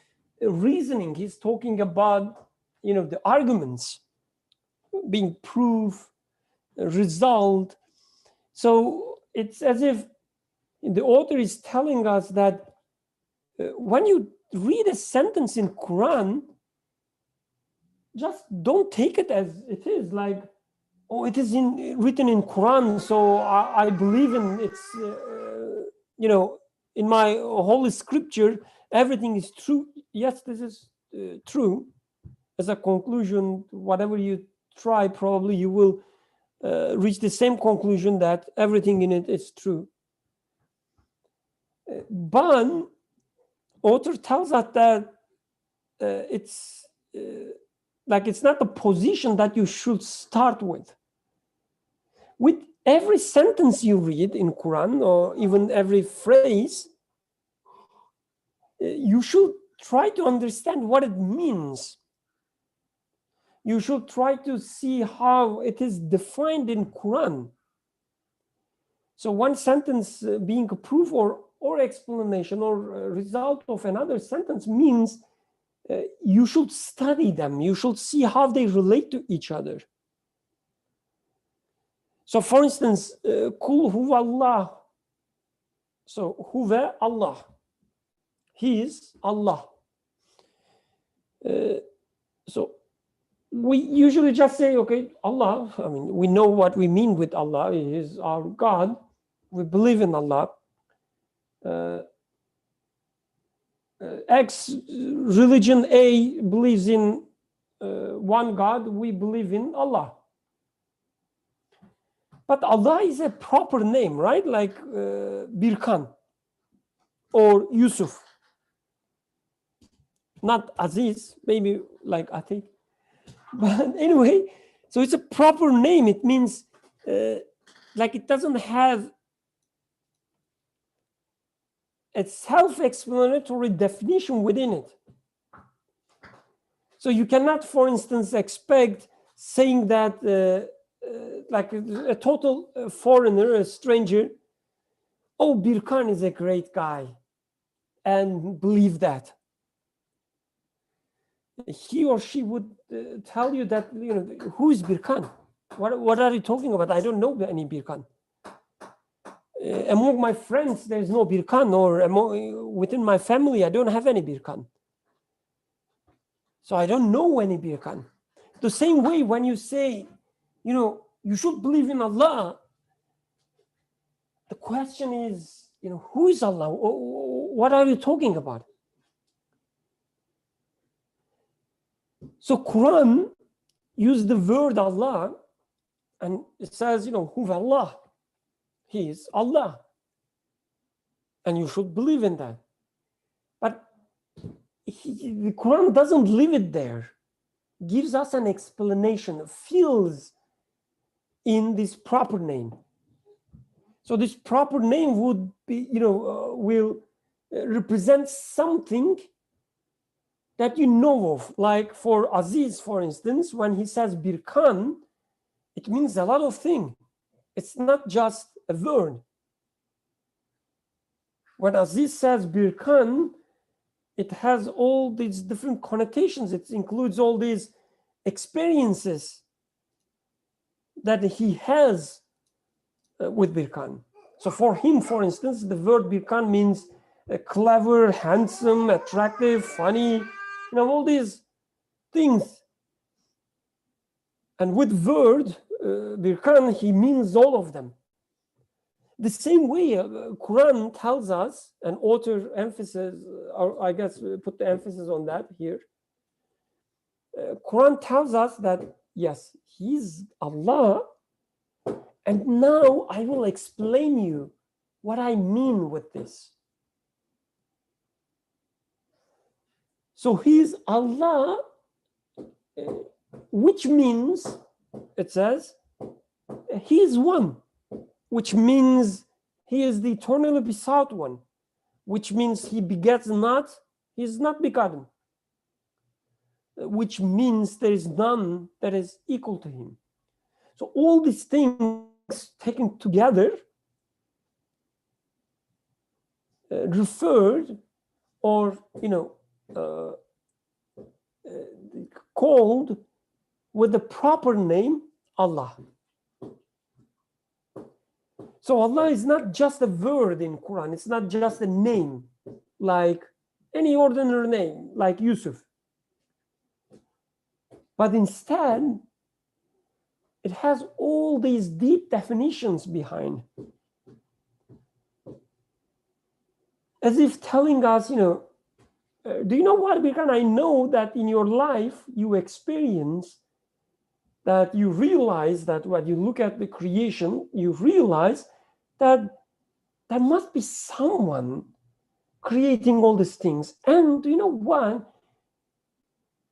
A: reasoning. He's talking about, the arguments being proof, result. So it's as if the author is telling us that when you read a sentence in Quran, just don't take it as it is, like oh, it is written in Quran, so I believe in it's, you know, in my holy scripture, everything is true. Yes, this is true. As a conclusion, whatever you try, probably you will reach the same conclusion that everything in it is true. But author tells us that it's like it's not a position that you should start with. With every sentence you read in Quran, or even every phrase, you should try to understand what it means. You should try to see how it is defined in Quran. So one sentence being a proof or explanation or result of another sentence means you should study them. You should see how they relate to each other. So for instance, Kul huwa Allah. So huwa Allah. He is Allah. So we usually just say, okay, Allah. I mean, we know what we mean with Allah. He is our God. We believe in Allah. X religion A believes in one God. We believe in Allah. But Allah is a proper name, right? Like Birkan or Yusuf. Not Aziz, maybe like Atik. But anyway, so it's a proper name. It means like it doesn't have a self-explanatory definition within it. So you cannot, for instance, expect saying that like a total foreigner, a stranger, oh, Birkan is a great guy, and believe that. He or she would tell you that, you know, who is Birkan? What are you talking about? I don't know any Birkan. Among my friends, there's no Birkan, or within my family, I don't have any Birkan. So I don't know any Birkan. The same way when you say, you know, you should believe in Allah, the question is, you know, who is Allah? What are you talking about? So Quran used the word Allah, and it says, you know, who Allah? He is Allah. And you should believe in that. But the Quran doesn't leave it there. It gives us an explanation, fills in this proper name. So this proper name would be, you know, will represent something that you know of. Like for Aziz, for instance, when he says Birkan, it means a lot of things. It's not just a word. When Aziz says Birkan, it has all these different connotations. It includes all these experiences that he has with Birkan. So for him, for instance, the word Birkan means clever, handsome, attractive, funny, you know, all these things. And with word Birkan, he means all of them. The same way Quran tells us, and author emphasis, or I guess put the emphasis on that here. Quran tells us that yes, he's Allah, and now I will explain you what I mean with this. So he's Allah, which means, it says, he is one, which means he is the eternally besought one, which means he begets not, he is not begotten, which means there is none that is equal to him. So all these things taken together referred, or, you know, called with the proper name Allah. So Allah is not just a word in Quran. It's not just a name like any ordinary name, like Yusuf. But instead, it has all these deep definitions behind, as if telling us, you know, do you know what, Birkan? I know that in your life you experience that, you realize that when you look at the creation, you realize that there must be someone creating all these things. And do you know what?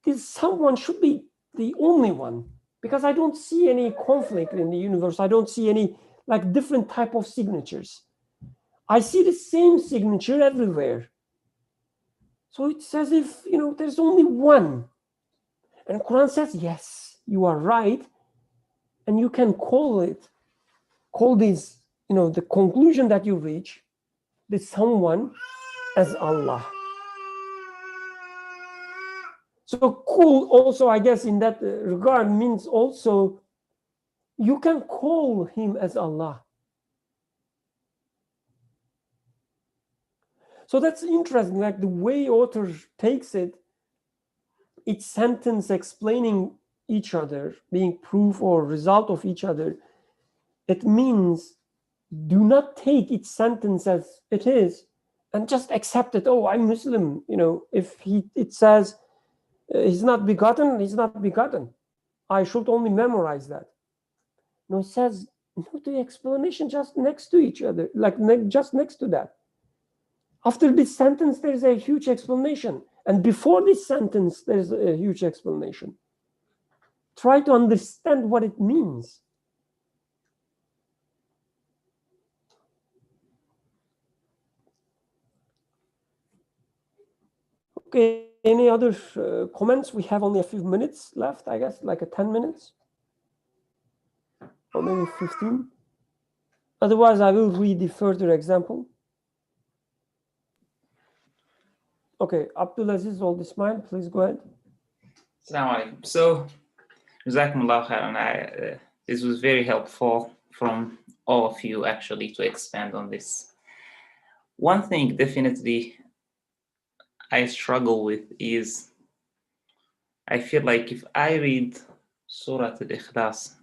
A: This someone should be the only one, because I don't see any conflict in the universe. I don't see any like different type of signatures. I see the same signature everywhere. So it's as if, you know, there's only one. And Quran says, yes, you are right. And you can call this, you know, the conclusion that you reach, this someone, as Allah. So kul also, I guess, in that regard means also you can call him as Allah. So that's interesting, like the way author takes it, each sentence explaining each other, being proof or result of each other. It means do not take each sentence as it is and just accept it. Oh, I'm Muslim. You know, if it says he's not begotten, he's not begotten. I should only memorize that. No, it says no, the explanation just next to each other, like just next to that. After this sentence, there's a huge explanation. And before this sentence, there's a huge explanation. Try to understand what it means. Okay, any other comments? We have only a few minutes left, I guess, like 10 minutes. Or maybe 15. Otherwise, I will read the further example. Okay, Abdulaziz, all the smile, please go ahead.
B: Assalamu alaikum. So, Jazakumullah khairan. This was very helpful from all of you actually to expand on this. One thing definitely I struggle with is I feel like if I read Surah Al-Ikhlas,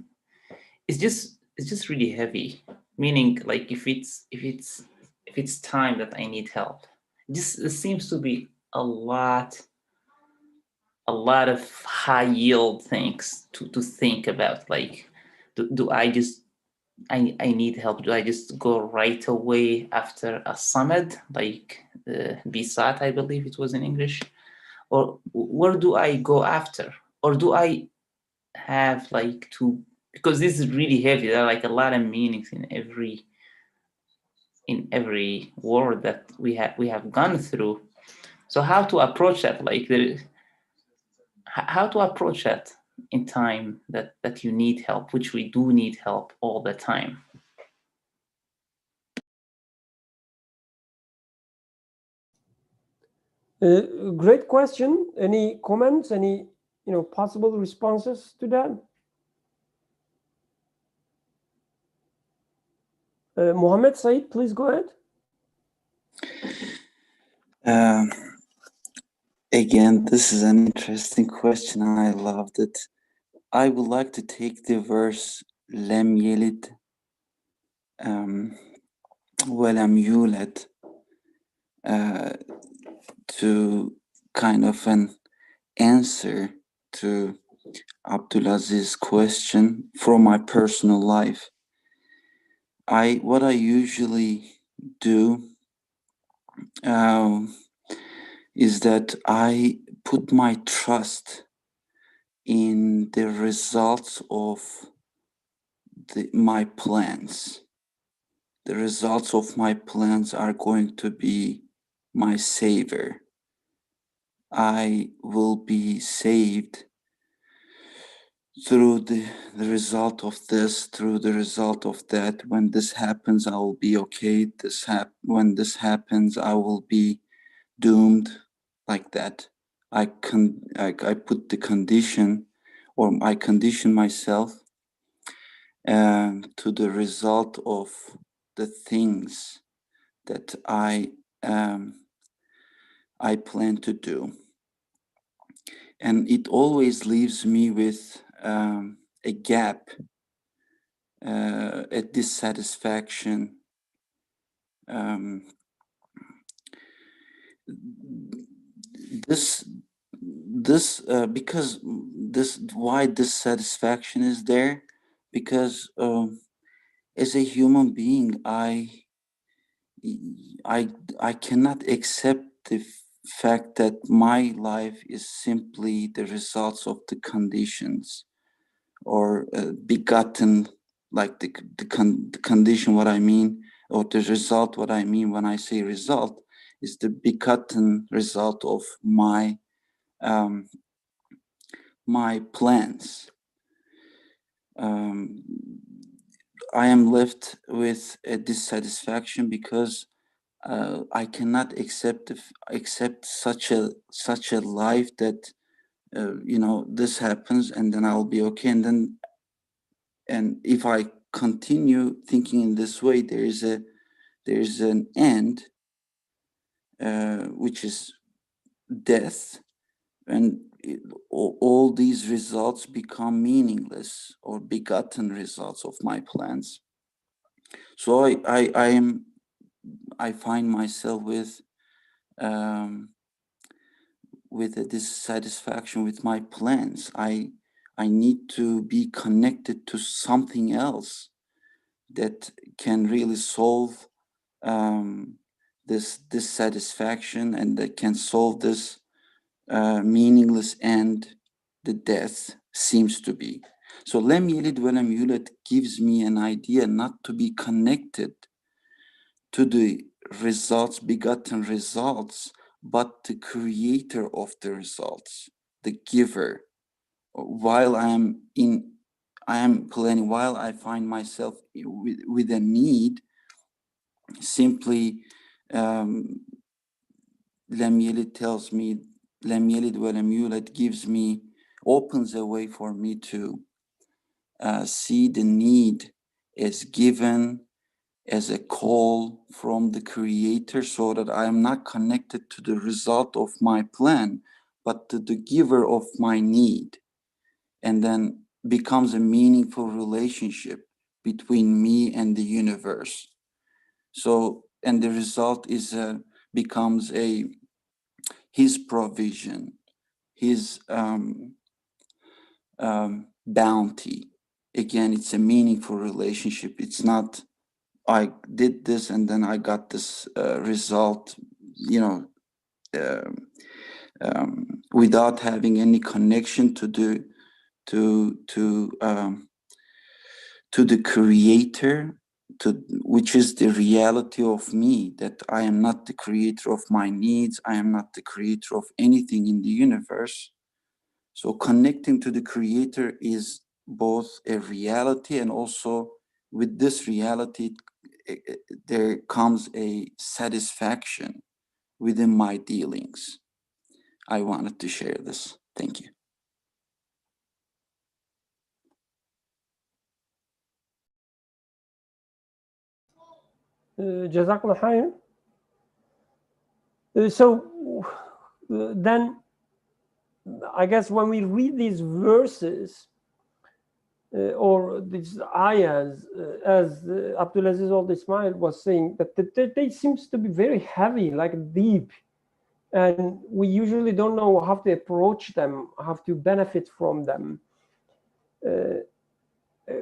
B: it's just really heavy. Meaning, like if it's time that I need help, it seems to be a lot of high yield things to think about. Like, do I just I need help? Do I just go right away after a samad, like bisat, I believe it was in English, or where do I go after, or do I have like to? Because this is really heavy. There are like a lot of meanings in every word that we have gone through. So how to approach that? Like how to approach that in time that you need help, which we do need help all the time.
A: Great question. Any comments? Any possible responses to that? Mohammed Said, please go ahead.
G: Again, this is an interesting question and I loved it. I would like to take the verse Lam yelid walam yulad to kind of an answer to Abdulaziz's question from my personal life. What I usually do is that I put my trust in the results of my plans. The results of my plans are going to be my savior. I will be saved through the result of this, through the result of that. When this happens, I will be okay. When this happens, I will be doomed, like that. I put the condition, or I condition myself to the result of the things that I plan to do. And it always leaves me with a gap a dissatisfaction. Because why dissatisfaction is there? Because as a human being, I cannot accept the fact that my life is simply the results of the conditions, or begotten, like the condition, what I mean, or the result, what I mean when I say result, is the begotten result of my my plans. I am left with a dissatisfaction because I cannot accept such a life that you know, this happens and then I'll be okay, and if I continue thinking in this way, there is an end, which is death, and all these results become meaningless, or begotten results of my plans. So I find myself with a dissatisfaction with my plans. I need to be connected to something else that can really solve this dissatisfaction, and that can solve this meaningless end, the death seems to be. So Lem Yelid Velem Yulad gives me an idea not to be connected to the results, begotten results, but the creator of the results, the giver. While I am planning, while I find myself with a need, simply Lem Yelid tells me, Lem Yelid Velem Yulad gives me, opens a way for me to see the need as given, as a call from the creator, so that I am not connected to the result of my plan, but to the giver of my need. And then becomes a meaningful relationship between me and the universe. So, and the result is becomes his provision, his bounty. Again, it's a meaningful relationship. It's not, I did this and then I got this result, you know, without having any connection to the creator, which is the reality of me, that I am not the creator of my needs. I am not the creator of anything in the universe. So connecting to the creator is both a reality, and also with this reality, there comes a satisfaction within my dealings. I wanted to share this. Thank you.
A: Jazakallah khair. So then I guess when we read these verses or these ayahs, as Abdulaziz Old Ismail was saying, that they seems to be very heavy, like deep, and we usually don't know how to approach them, how to benefit from them.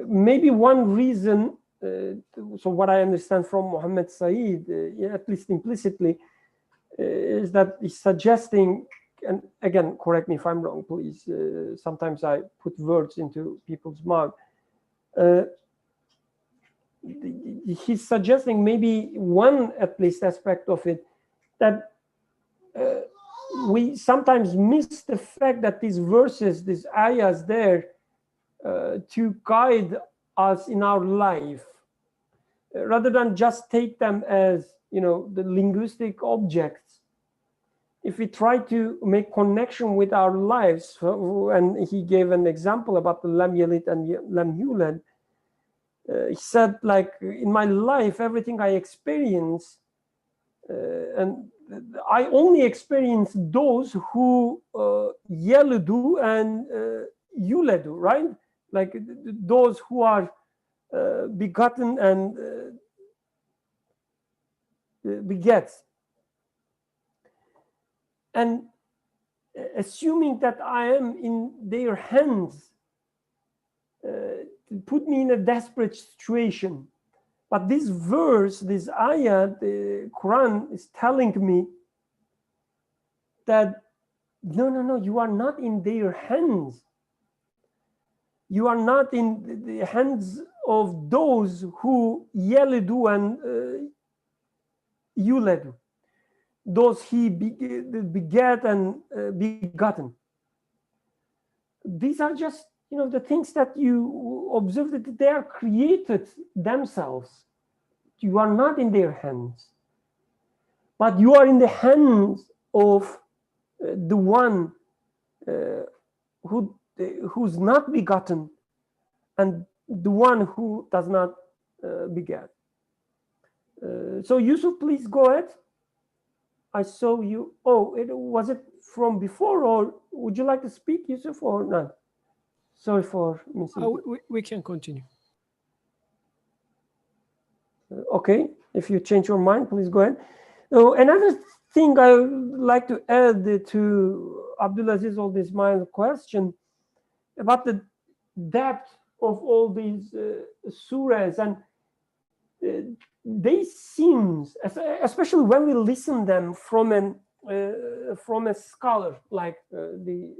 A: Maybe one reason, so what I understand from Muhammad Saeed, at least implicitly, is that he's suggesting, and again, correct me if I'm wrong, please. Sometimes I put words into people's mouth. He's suggesting maybe one, at least, aspect of it, that we sometimes miss the fact that these verses, these ayahs there, to guide us in our life, rather than just take them as, you know, the linguistic objects. If we try to make connection with our lives, and he gave an example about the Lam Yalid and Lam Yulad, he said, like, in my life, everything I experience, and I only experience those who Yalidu and Yuladu, right? Like those who are begotten and begets. And assuming that I am in their hands, put me in a desperate situation. But this verse, this ayah, the Quran is telling me that no, you are not in their hands. You are not in the hands of those who yelidu and yuledu, those he begat and begotten. These are just, the things that you observe, that they are created themselves. You are not in their hands, but you are in the hands of the one who's not begotten and the one who does not beget. So Yusuf, please go ahead. I saw you. Oh, was it from before, or would you like to speak, Yusuf, or not? Sorry for missing.
F: We can continue.
A: Okay, if you change your mind, please go ahead. So another thing I would like to add to Abdulaziz all this my question about the depth of all these surahs, and they seem, especially when we listen them from a scholar like the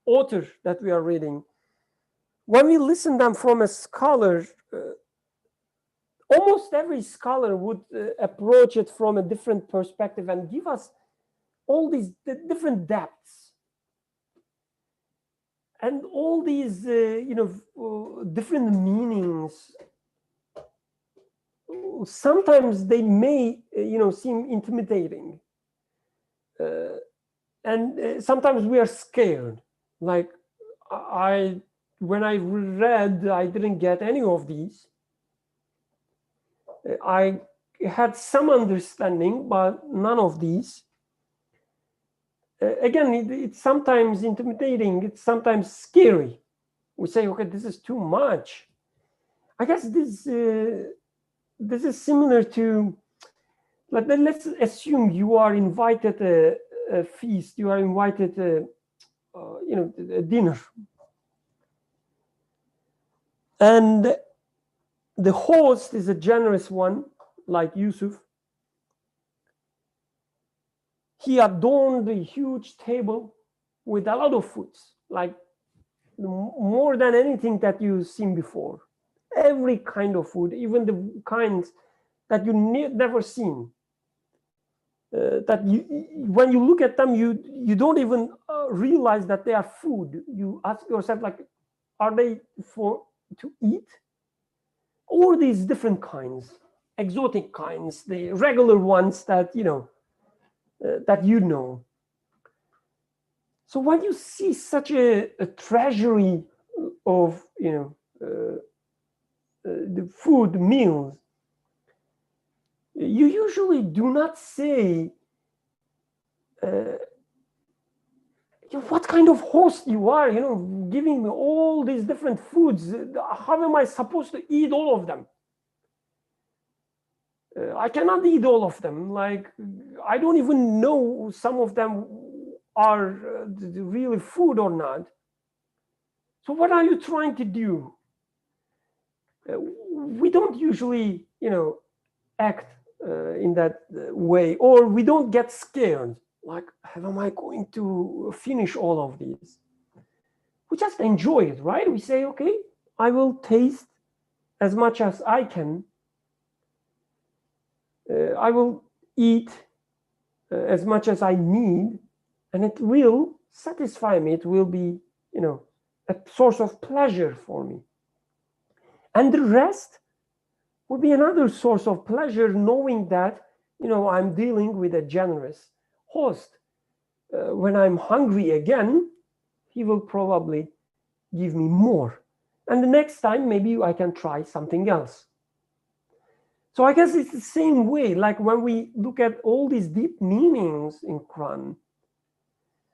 A: author that we are reading. When we listen them from a scholar, almost every scholar would approach it from a different perspective and give us all these different depths and all these different meanings. Sometimes they may seem intimidating, and sometimes we are scared. Like when I read, I didn't get any of these. I had some understanding, but none of these. Again, it's sometimes intimidating. It's sometimes scary. We say, okay, this is too much. I guess this is similar to, let's assume you are invited a feast. You are invited a dinner, and the host is a generous one, like Yusuf. He adorned the huge table with a lot of foods, like more than anything that you've seen before. Every kind of food, even the kinds that you never seen. That when you look at them, you don't even realize that they are food. You ask yourself, like, are they to eat? All these different kinds, exotic kinds, the regular ones that So when you see such a treasury of the food meals, you usually do not say what kind of host you are, giving me all these different foods. How am I supposed to eat all of them? I cannot eat all of them. Like, I don't even know some of them are really food or not. So what are you trying to do? We don't usually, act in that way, or we don't get scared. Like, how am I going to finish all of these? We just enjoy it, right? We say, okay, I will taste as much as I can. I will eat as much as I need, and it will satisfy me. It will be, a source of pleasure for me. And the rest will be another source of pleasure, knowing that, I'm dealing with a generous host. When I'm hungry again, he will probably give me more. And the next time, maybe I can try something else. So I guess it's the same way, like when we look at all these deep meanings in Quran,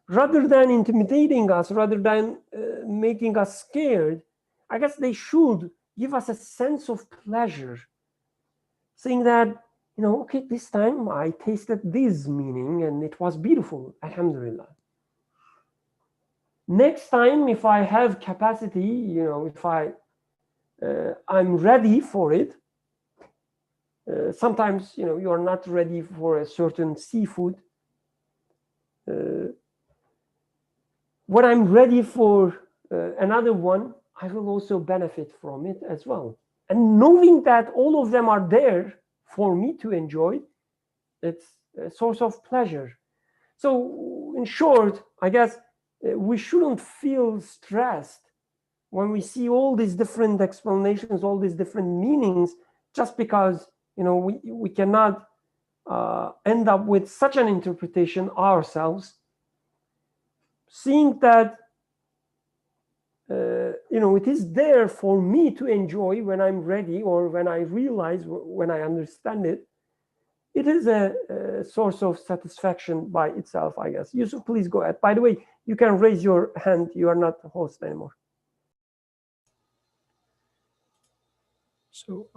A: rather than intimidating us, rather than making us scared, I guess they should give us a sense of pleasure, saying that, you know, okay, this time I tasted this meaning and it was beautiful, alhamdulillah. Next time, if I have capacity, you know, if I'm ready for it. Sometimes, you know, you are not ready for a certain seafood. When I'm ready for another one, I will also benefit from it as well. And knowing that all of them are there for me to enjoy, it's a source of pleasure. So in short, I guess we shouldn't feel stressed when we see all these different explanations, all these different meanings, just because, you know, we cannot end up with such an interpretation ourselves. Seeing that, you know, it is there for me to enjoy when I'm ready, or when I realize, when I understand it, it is a source of satisfaction by itself, I guess. Yusuf, please go ahead. By the way, you can raise your hand. You are not the host anymore.
F: So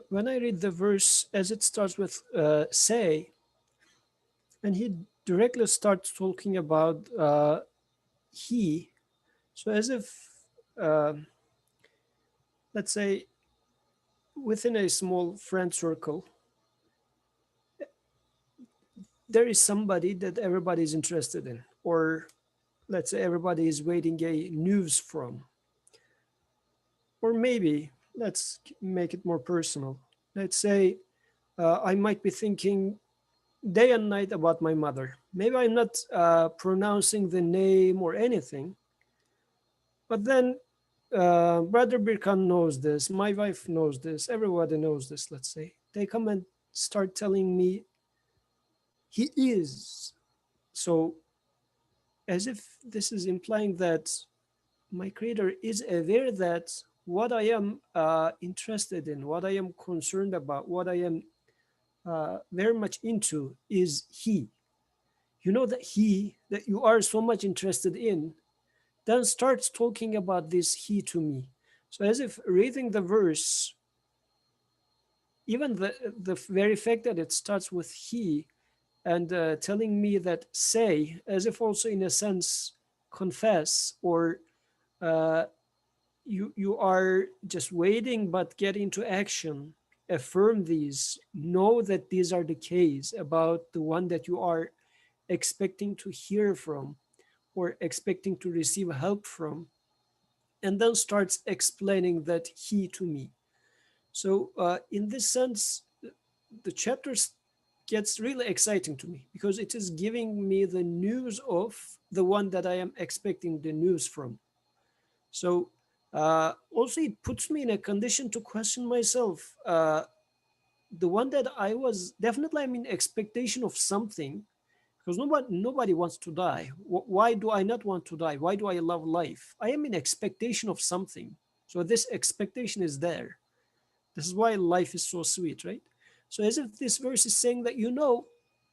F: when I read the verse as it starts with say, and he directly starts talking about he, so as if, let's say, within a small friend circle, there is somebody that everybody is interested in, or let's say everybody is waiting a news from. Or maybe, let's make it more personal. Let's say I might be thinking day and night about my mother. Maybe I'm not pronouncing the name or anything, but then Brother Birkan knows this, my wife knows this, everybody knows this, let's say. They come and start telling me, he is. So as if this is implying that my creator is aware that what I am interested in, what I am concerned about, what I am very much into is he. You know, that he that you are so much interested in then starts talking about this he to me. So as if reading the verse, even the very fact that it starts with he and telling me that say, as if also in a sense confess, or you are just waiting but get into action, affirm these, know that these are the case about the one that you are expecting to hear from or expecting to receive help from, and then starts explaining that he to me. So in this sense, the chapter gets really exciting to me because it is giving me the news of the one that I am expecting the news from. So also it puts me in a condition to question myself. The one that I was definitely, I'm in expectation of something, because nobody wants to die. Why do I not want to die? Why do I love life? I am in expectation of something. So this expectation is there. This is why life is so sweet, right? So as if this verse is saying that, you know,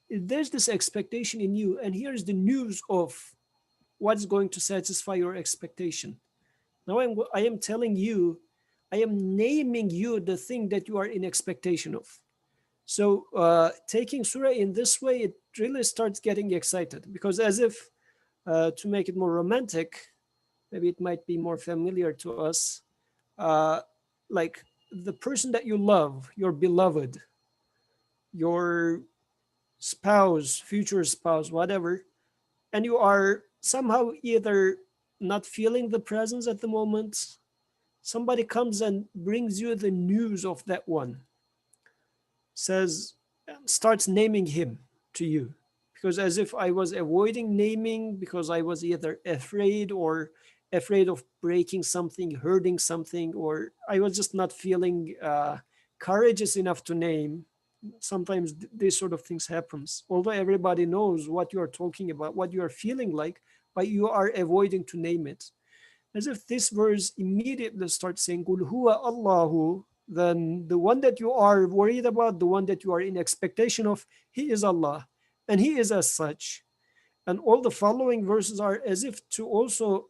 F: there's this expectation in you, and here's the news of what's going to satisfy your expectation. Now I am telling you, I am naming you the thing that you are in expectation of. So taking surah in this way, it really starts getting excited, because as if to make it more romantic, maybe it might be more familiar to us, like the person that you love, your beloved, your spouse, future spouse, whatever, and you are somehow either not feeling the presence at the moment, somebody comes and brings you the news of that one, starts naming him to you, because as if I was avoiding naming because I was either afraid of breaking something, hurting something, or I was just not feeling courageous enough to name. Sometimes these sort of things happens, although everybody knows what you are talking about, what you are feeling like, but you are avoiding to name it. As if this verse immediately starts saying, Qul huwa Allahu, then the one that you are worried about, the one that you are in expectation of, he is Allah, and he is as such. And all the following verses are as if to also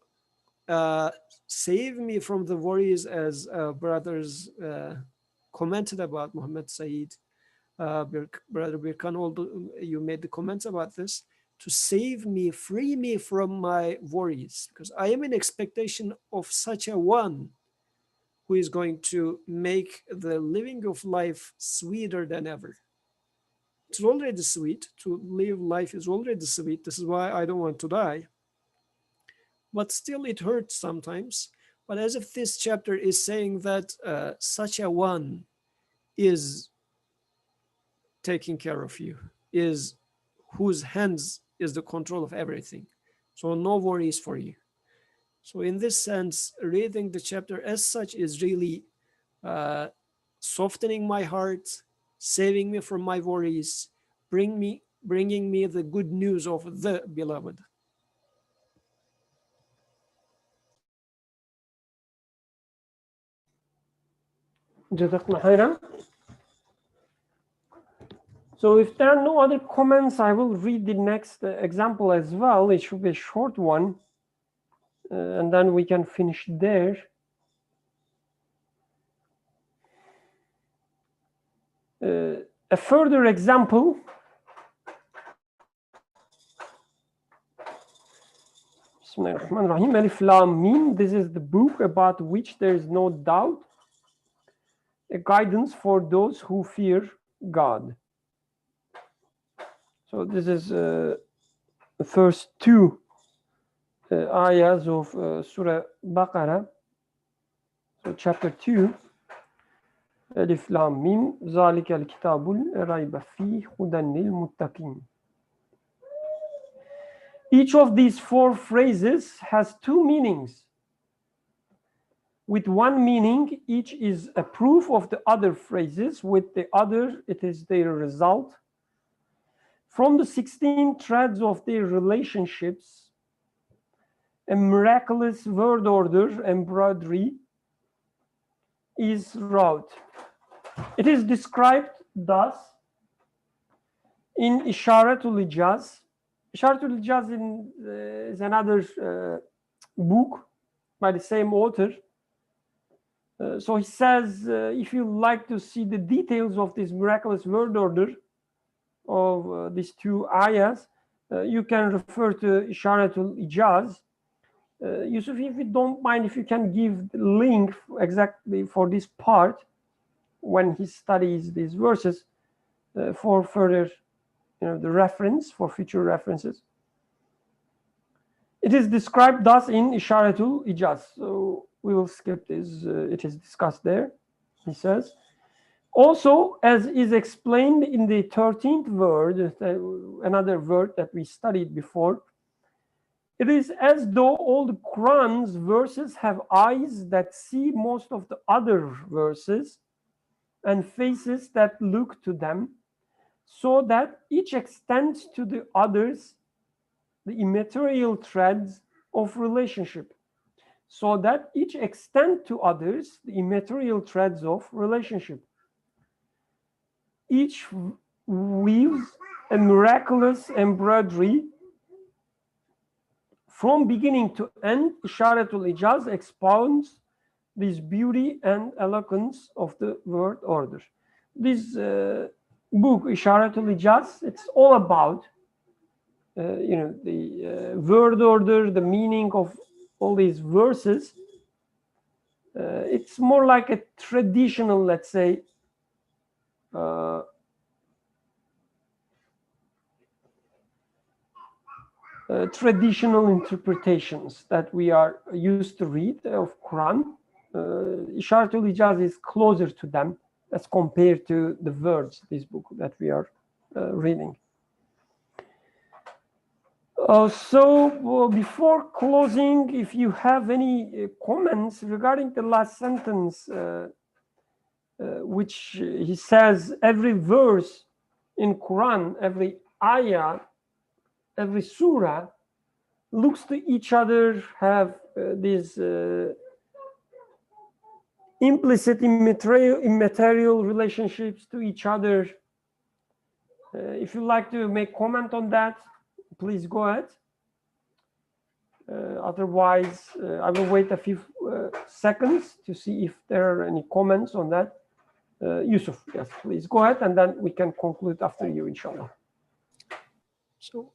F: save me from the worries, as brothers commented about Muhammad Saeed. Brother Birkan, although you made the comments about this, to save me, free me from my worries, because I am in expectation of such a one who is going to make the living of life sweeter than ever. It's already sweet. To live life is already sweet. This is why I don't want to die. But still it hurts sometimes. But as if this chapter is saying that such a one is taking care of you, is whose hands is the control of everything. So no worries for you. So in this sense, reading the chapter as such is really softening my heart, saving me from my worries, bringing me the good news of the beloved.
A: جزاكم خيرا. So if there are no other comments, I will read the next example as well. It should be a short one, and then we can finish there. A further example. Bismillahirrahmanirrahim. Alif Lam Mim. This is the book about which there is no doubt, a guidance for those who fear God. So this is the first two ayahs of Surah Baqarah. So chapter 2. Alif Lam Mim. ذَلِكَ الْكِتَابُ الرَّيْبَ فِيهِ هُدًى لِلْمُتَّقِينَ. Each of these four phrases has two meanings. With one meaning, each is a proof of the other phrases. With the other, it is their result. From the 16 threads of their relationships, a miraculous word order embroidery is wrought. It is described thus in Isharatul Ijaz. Isharatul Ijaz is another book by the same author. So he says, if you like to see the details of this miraculous word order of these two ayahs, you can refer to Isharatul Ijaz. Yusuf, if you don't mind, if you can give the link exactly for this part when he studies these verses for further, the reference, for future references. It is described thus in Isharatul Ijaz. So we will skip this. It is discussed there. He says, also, as is explained in the 13th word, another word that we studied before, it is as though all the Quran's verses have eyes that see most of the other verses and faces that look to them, so that each extends to the others the immaterial threads of relationship. So that each extend to others the immaterial threads of relationship. Each weaves a miraculous embroidery. From beginning to end, Isharatul Ijaz expounds this beauty and eloquence of the word order. This book, Isharatul Ijaz, it's all about the word order, the meaning of all these verses. It's more like a traditional, let's say, traditional interpretations that we are used to read of Quran. Isharatul Ijaz is closer to them as compared to the words, this book that we are reading. So before closing, if you have any comments regarding the last sentence, which he says every verse in Quran, every ayah, every surah looks to each other, have these implicit immaterial relationships to each other. If you'd like to make comment on that, please go ahead. Otherwise, I will wait a few seconds to see if there are any comments on that. Yusuf, yes, please go ahead, and then we can conclude after you, inshallah.
F: So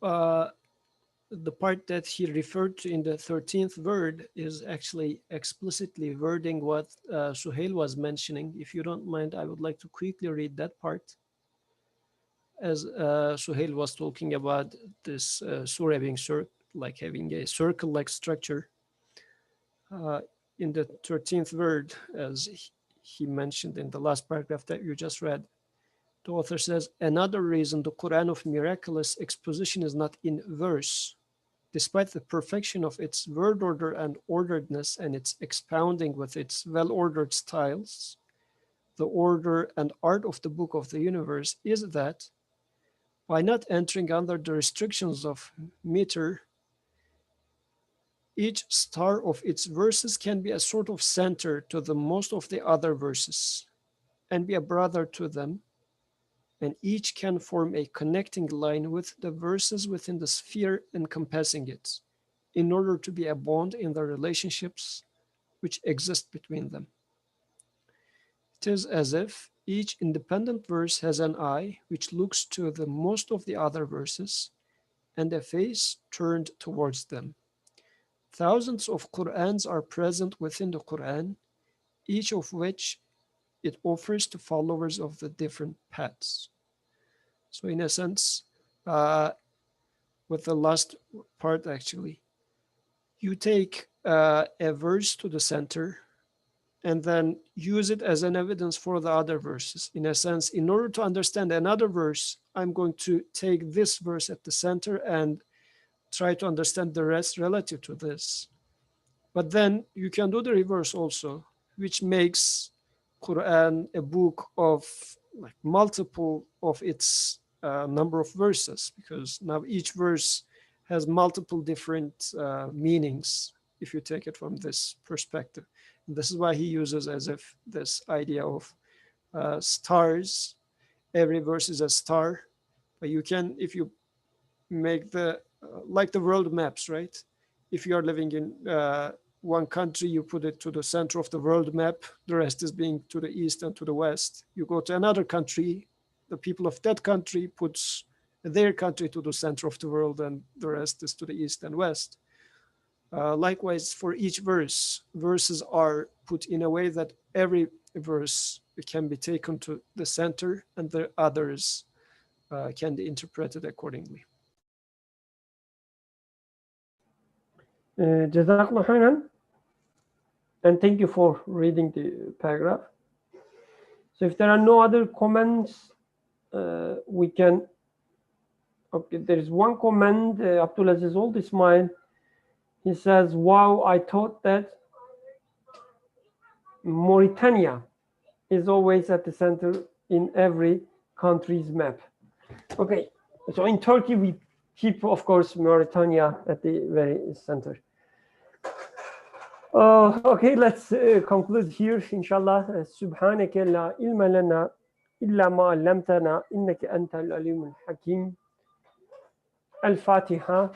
F: the part that he referred to in the 13th word is actually explicitly wording what Suhail was mentioning. If you don't mind, I would like to quickly read that part. As Suhail was talking about this surah being like having a circle-like structure. In the 13th word, as he mentioned in the last paragraph that you just read, the author says, another reason the Quran of miraculous exposition is not in verse, despite the perfection of its word order and orderedness and its expounding with its well-ordered styles, the order and art of the book of the universe is that by not entering under the restrictions of meter, each star of its verses can be a sort of center to the most of the other verses and be a brother to them, and each can form a connecting line with the verses within the sphere encompassing it, in order to be a bond in the relationships which exist between them. It is as if each independent verse has an eye which looks to the most of the other verses and a face turned towards them. Thousands of Qur'ans are present within the Qur'an, each of which it offers to followers of the different paths. So in a sense, with the last part actually, you take a verse to the center and then use it as an evidence for the other verses. In a sense, in order to understand another verse, I'm going to take this verse at the center and try to understand the rest relative to this. But then you can do the reverse also, which makes Quran a book of like multiple of its number of verses, because now each verse has multiple different meanings if you take it from this perspective. And this is why he uses as if this idea of stars. Every verse is a star, but you can, if you make the like the world maps, right? If you are living in one country, you put it to the center of the world map, the rest is being to the east and to the west. You go to another country, the people of that country puts their country to the center of the world, and the rest is to the east and west. Likewise, for each verse, verses are put in a way that every verse can be taken to the center, and the others can be interpreted accordingly.
A: Jazakallah khairan, and thank you for reading the paragraph. So if there are no other comments, we can. Okay, there is one comment. Abdulaziz Old Ismail. He says, "Wow, I thought that Mauritania is always at the center in every country's map." Okay, so in Turkey we keep, of course, Mauritania at the very center. Okay, let's conclude here, inshallah. Subhanaka la ilma lana illa ma 'allamtana innaka antal alimul hakim. Al-Fatiha.